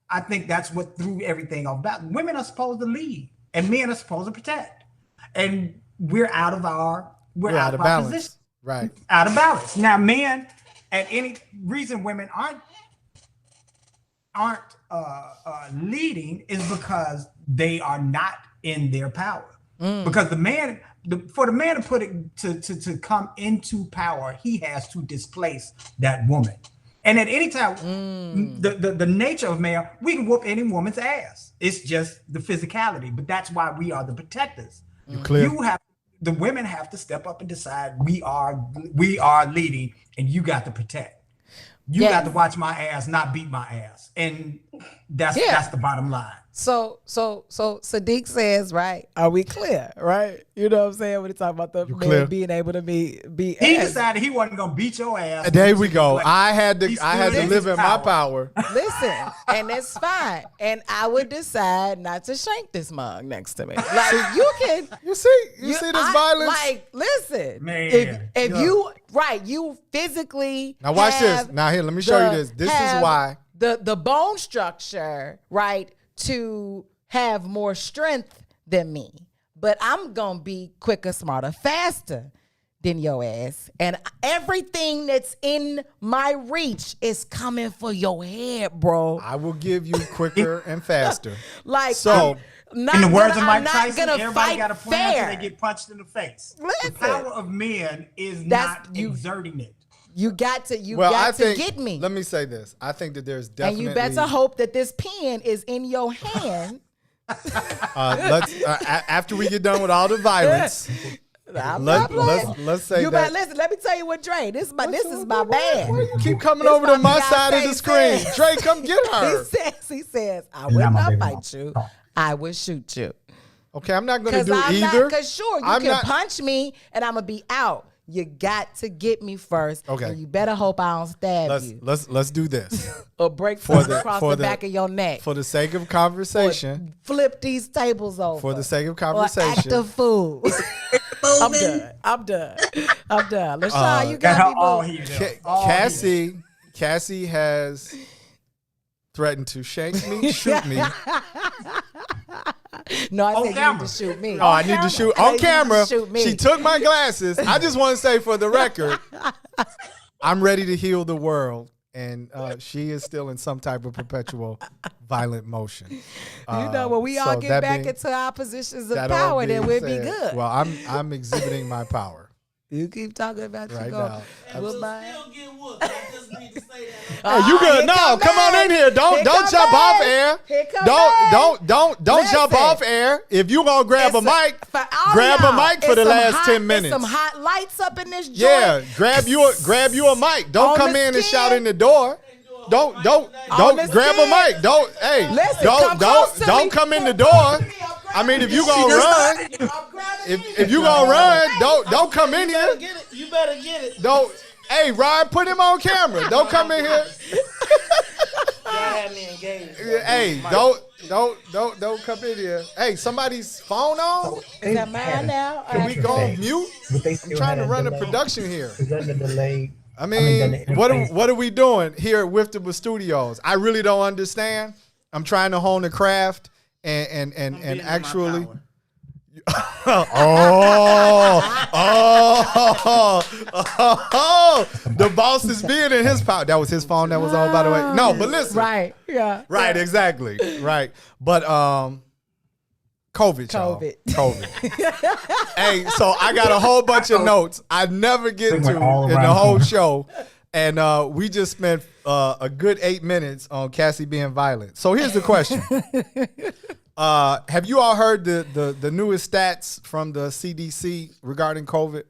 I think that's what threw everything off. Women are supposed to lead and men are supposed to protect. And we're out of our out of our balance. position. Right. Out of balance. Now, men, at any reason women aren't leading is because they are not in their power. Because for the man to put it to come into power, he has to displace that woman. And at any time, the nature of male, we can whoop any woman's ass. It's just the physicality, but that's why we are the protectors. You clear? The women have to step up and decide we are leading, and you got to protect. You got to watch my ass, not beat my ass, and that's the bottom line. So Sadeek says, right? Are we clear? Right? You know what I'm saying when he talk about the man being able to be. He decided he wasn't gonna beat your ass. There we go. I had to live in my power. Listen, and it's fine. And I would decide not to shank this mug next to me. Like you can. You see this violence? Like, listen, man. If you physically. Now watch this. Now here, let me show you this. This is why the bone structure, right, to have more strength than me. But I'm going to be quicker, smarter, faster than your ass. And everything that's in my reach is coming for your head, bro. I will give you quicker and faster. Like, so, in the words of Mike Tyson, everybody everybody got a plan until they get punched in the face. Listen, the power of men is not exerting it. You got to get me. Let me say this. I think that there's definitely. And you better hope that this pen is in your hand. After we get done with all the violence, let's say you that. Listen, let me tell you what, Dre. This is my band. Why you keep coming over to my side of the screen? Dre, come get her. He says, I would not fight you. I would shoot you. Okay, I'm not going to do either. Because sure, you can punch me and I'm going to be out. You got to get me first. Okay. And you better hope I don't stab you. Let's do this. Or break across the back of your neck. For the sake of conversation. Or flip these tables over. For the sake of conversation. Or act a fool. I'm done. LaShawn, you got me. Cassie has threatened to shank me, shoot me. No, I said you need to shoot me. Oh, I need to shoot on camera. She took my glasses. I just want to say for the record, I'm ready to heal the world. And she is still in some type of perpetual violent motion. You know, when we all get back into our positions of power, then we'll be good. Well, I'm exhibiting my power. You keep talking about right you now. Hey, you good? No, come on in here. Don't jump off air. Don't jump off air. If you gonna grab a mic, grab a mic for the last 10 minutes. Some hot lights up in this joint. Yeah, grab you a mic. Don't come in and shout in the door. Don't grab a mic. Don't come in the door. I mean, if you gonna run, if you gonna run, don't come in here. You better get it. Don't. Hey, Ryan, put him on camera. Don't come in here. Y'all had me engaged. Hey, don't come in here. Hey, somebody's phone on? Is that mine now? Can we go on mute? I'm trying to run a production here. I mean, what are we doing here at WIIFTBP Studios? I really don't understand. I'm trying to hone the craft and actually, The boss is being in his power. That was his phone that was on, by the way. No, but listen. Right. Yeah. Right, exactly. Right. But COVID, y'all. COVID. Hey, so I got a whole bunch of notes I never get to in the whole show. And we just spent a good 8 minutes on Cassie being violent. So here's the question. Have you all heard the newest stats from the CDC regarding COVID?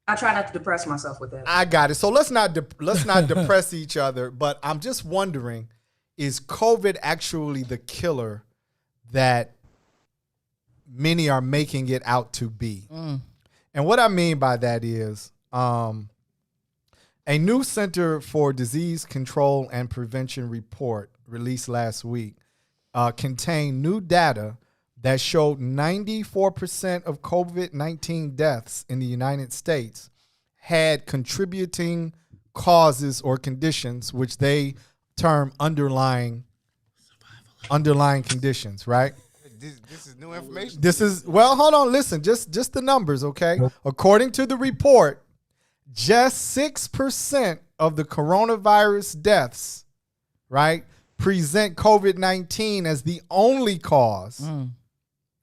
I try not to depress myself with that. I got it. So let's not depress each other. But I'm just wondering, is COVID actually the killer that many are making it out to be? And what I mean by that is a new Center for Disease Control and Prevention report released last week contained new data that showed 94% of COVID-19 deaths in the United States had contributing causes or conditions, which they term underlying conditions, right? This is new information. This is, well, hold on, listen, just the numbers, okay? According to the report, just 6% of the coronavirus deaths, right, present COVID-19 as the only cause,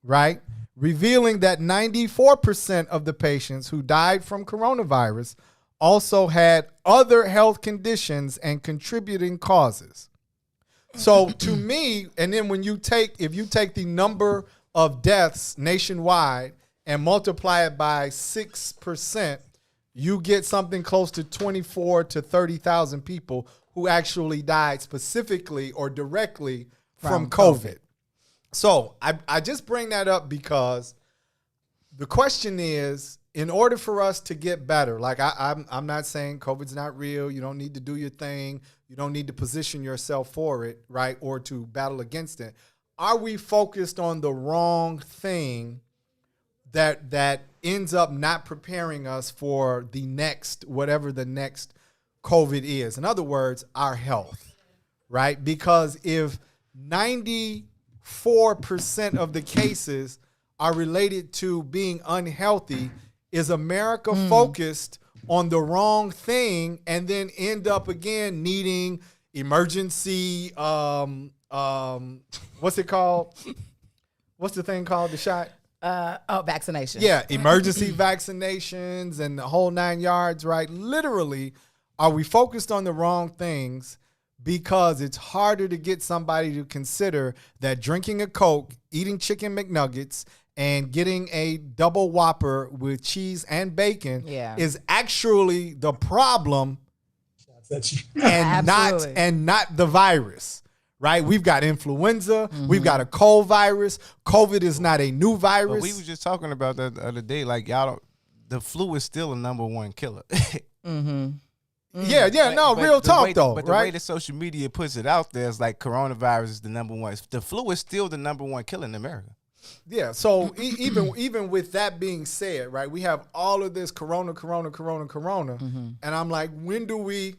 right? Revealing that 94% of the patients who died from coronavirus also had other health conditions and contributing causes. So to me, and then if you take the number of deaths nationwide and multiply it by 6%, you get something close to 24 to 30,000 people who actually died specifically or directly from COVID. So I just bring that up because the question is, in order for us to get better, like I'm not saying COVID's not real. You don't need to do your thing. You don't need to position yourself for it, right, or to battle against it. Are we focused on the wrong thing that ends up not preparing us for the next, whatever the next COVID is? In other words, our health, right? Because if 94% of the cases are related to being unhealthy, is America focused on the wrong thing and then end up again needing emergency, what's it called? What's the thing called, the shot? Vaccination. Yeah, emergency vaccinations and the whole 9 yards, right? Literally, are we focused on the wrong things because it's harder to get somebody to consider that drinking a Coke, eating chicken McNuggets, and getting a double Whopper with cheese and bacon is actually the problem and not the virus, right? We've got influenza. We've got a cold virus. COVID is not a new virus. But we were just talking about that the other day. Like, the flu is still a #1 killer. Yeah, real talk though, but the way that social media puts it out there is like coronavirus is the #1. The flu is still the #1 killer in America. Yeah, so even with that being said, right, we have all of this corona, and I'm like, when do we,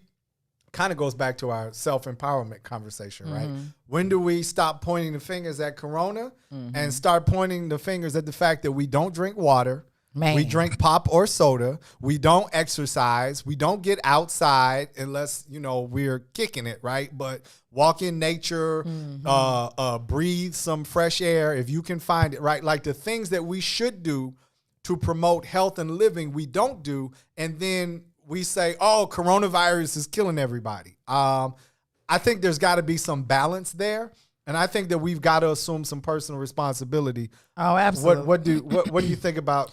kind of goes back to our self-empowerment conversation, right? When do we stop pointing the fingers at corona and start pointing the fingers at the fact that we don't drink water, we drink pop or soda, we don't exercise, we don't get outside unless, we're kicking it, right? But walk in nature, breathe some fresh air if you can find it, right? Like the things that we should do to promote health and living, we don't do. And then we say, oh, coronavirus is killing everybody. I think there's got to be some balance there. And I think that we've got to assume some personal responsibility. Oh, absolutely. What do you think about?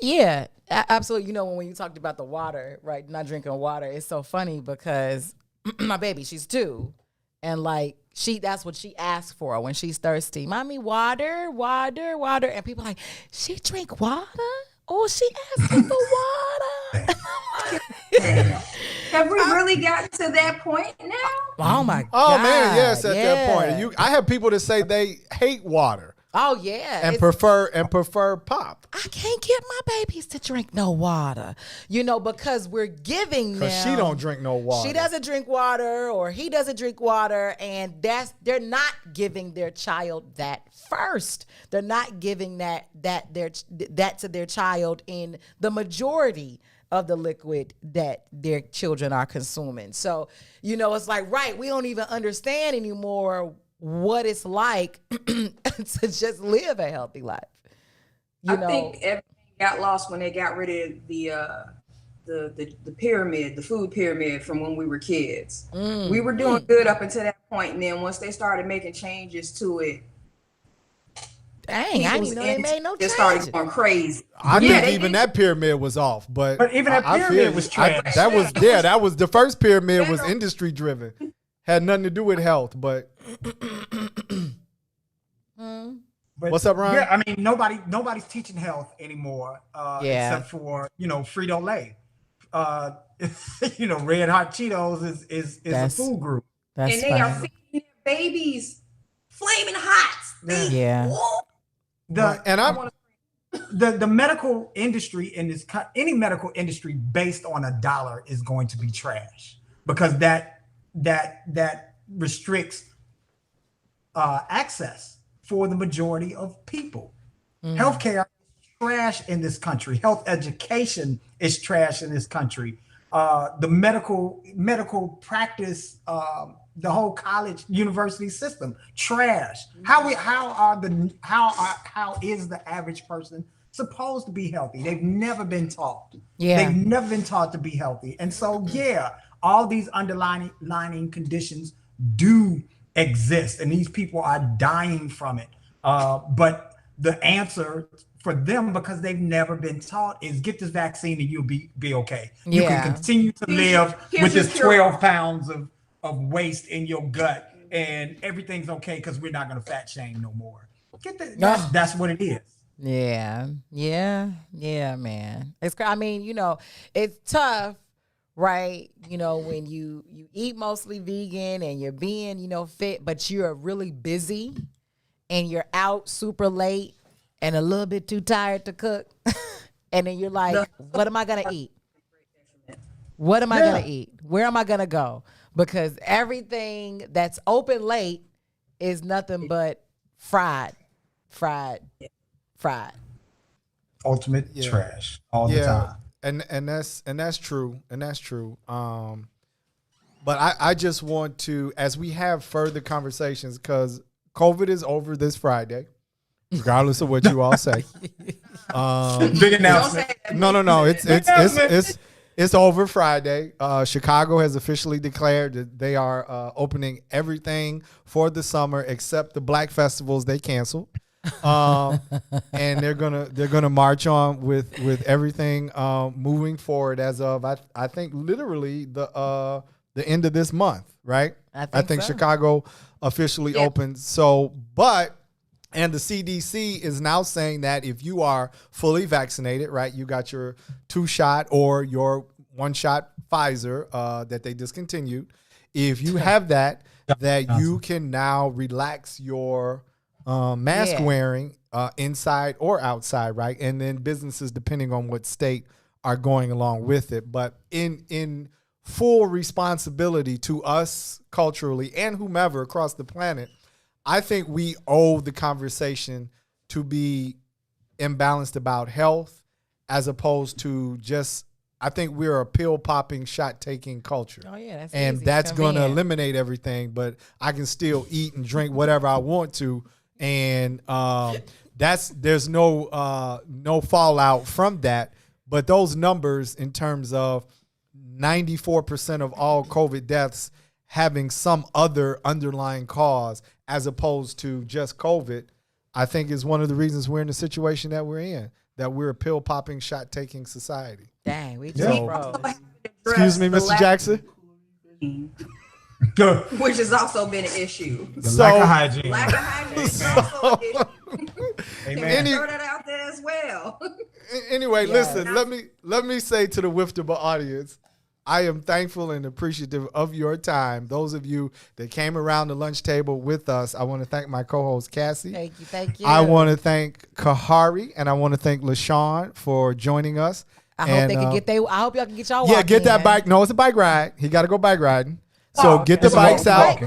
Yeah, absolutely. When you talked about the water, right? Not drinking water. It's so funny because my baby, she's 2. And that's what she asks for when she's thirsty. Mommy, water. And people are like, she drink water? Oh, she asking for water. Have we really gotten to that point now? Oh my God. Oh man, yes, at that point. I have people that say they hate water. Oh yeah, and prefer pop. I can't get my babies to drink no water, because we're giving them. Because she don't drink no water. She doesn't drink water, or he doesn't drink water, and they're not giving their child that first. They're not giving that to their child in the majority of the liquid that their children are consuming. So, it's like, right, we don't even understand anymore what it's like to just live a healthy life. I think everything got lost when they got rid of the pyramid, the food pyramid from when we were kids. We were doing good up until that point, and then once they started making changes to it, dang, I didn't know they made no changes. They started going crazy. I think even that pyramid was off, but even that pyramid was trash. That was the first pyramid was industry driven, had nothing to do with health. But what's up, Ryan? Yeah, I mean nobody's teaching health anymore, except for Frito-Lay. Red Hot Cheetos is a food group, and they are feeding their babies flaming hot. The medical industry in this any medical industry based on a dollar is going to be trash, because that restricts access for the majority of people. Healthcare is trash in this country. Health education is trash in this country. The medical practice, the whole college university system, trash. How is the average person supposed to be healthy? They've never been taught. They've never been taught to be healthy. And so all these underlying conditions do exist, and these people are dying from it. But the answer for them, because they've never been taught, is get this vaccine and you'll be okay. You can continue to live with this 12 pounds of waste in your gut, and everything's okay because we're not going to fat shame no more. That's what it is. Yeah, man. It's tough, right? When you eat mostly vegan and you're being, fit, but you're really busy and you're out super late and a little bit too tired to cook. And then you're like, what am I going to eat? What am I going to eat? Where am I going to go? Because everything that's open late is nothing but fried. Ultimate trash all the time. And that's true. But I just want to, as we have further conversations, because COVID is over this Friday, regardless of what you all say. Big announcement. No. It's over Friday. Chicago has officially declared that they are opening everything for the summer except the black festivals they canceled. And they're gonna march on with everything moving forward as of I think literally the end of this month, right? I think so. Chicago officially opens. So, and the CDC is now saying that if you are fully vaccinated, right, you got your 2-shot or your 1-shot Pfizer that they discontinued. If you have that you can now relax your mask wearing inside or outside, right? And then businesses, depending on what state, are going along with it. But in full responsibility to us culturally and whomever across the planet, I think we owe the conversation to be imbalanced about health as opposed to just, I think we're a pill-popping, shot-taking culture. Oh, yeah, that's and easy. that's going to eliminate everything, but I can still eat and drink whatever I want to. And there's no fallout from that. But those numbers in terms of 94% of all COVID deaths having some other underlying cause as opposed to just COVID, I think is one of the reasons we're in the situation that we're in, that we're a pill-popping, shot-taking society. Dang, we just froze. Excuse me, Mr. Jackson? Which has also been an issue. Lack of hygiene. Lack of hygiene is also an issue. Can we throw that out there as well? Anyway, listen, let me say to the WIIFTBP audience, I am thankful and appreciative of your time. Those of you that came around the lunch table with us, I want to thank my co-host Cassie. Thank you. I want to thank Kahari and I want to thank LaShawn for joining us. I hope they can get I hope y'all can get y'all Yeah, walk get that in. bike. No, it's a bike ride. He got to go bike riding. So get the bikes out.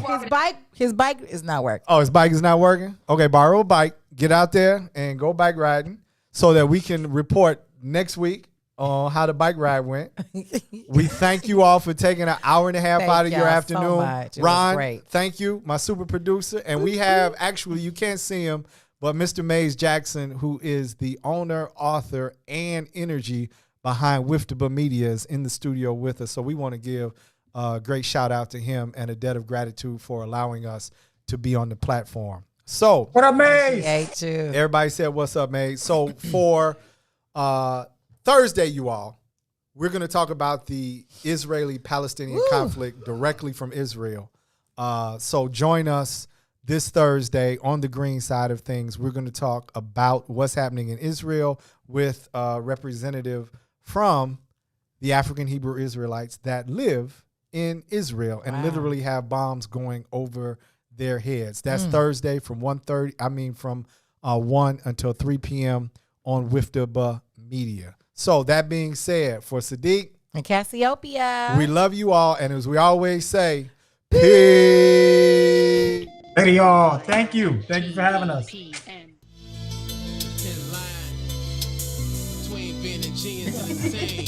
His bike is not working. Oh, his bike is not working? Okay, borrow a bike. Get out there and go bike riding so that we can report next week on how the bike ride went. We thank you all for taking an hour and a half out of your afternoon. So much. It was Ron, great. thank you, my super producer. And we have, actually, you can't see him, but Mr. Mays Jackson, who is the owner, author, and energy behind WIIFTBP Media, is in the studio with us. So we want to give a great shout out to him and a debt of gratitude for allowing us to be on the platform. So, what up, Mays? Everybody said, what's up, Mays? So for Thursday, you all, we're going to talk about the Israeli-Palestinian conflict directly from Israel. So join us this Thursday on the green side of things. We're going to talk about what's happening in Israel with a representative from the African Hebrew Israelites that live in Israel and literally have bombs going over their heads. That's Thursday from 1 until 3 p.m. on WIIFTBP Media. So that being said, for Sadeek and Cassiopeia, we love you all. And as we always say, peace. Lady y'all, thank you. Thank you for having us. Between Ben and G is insane.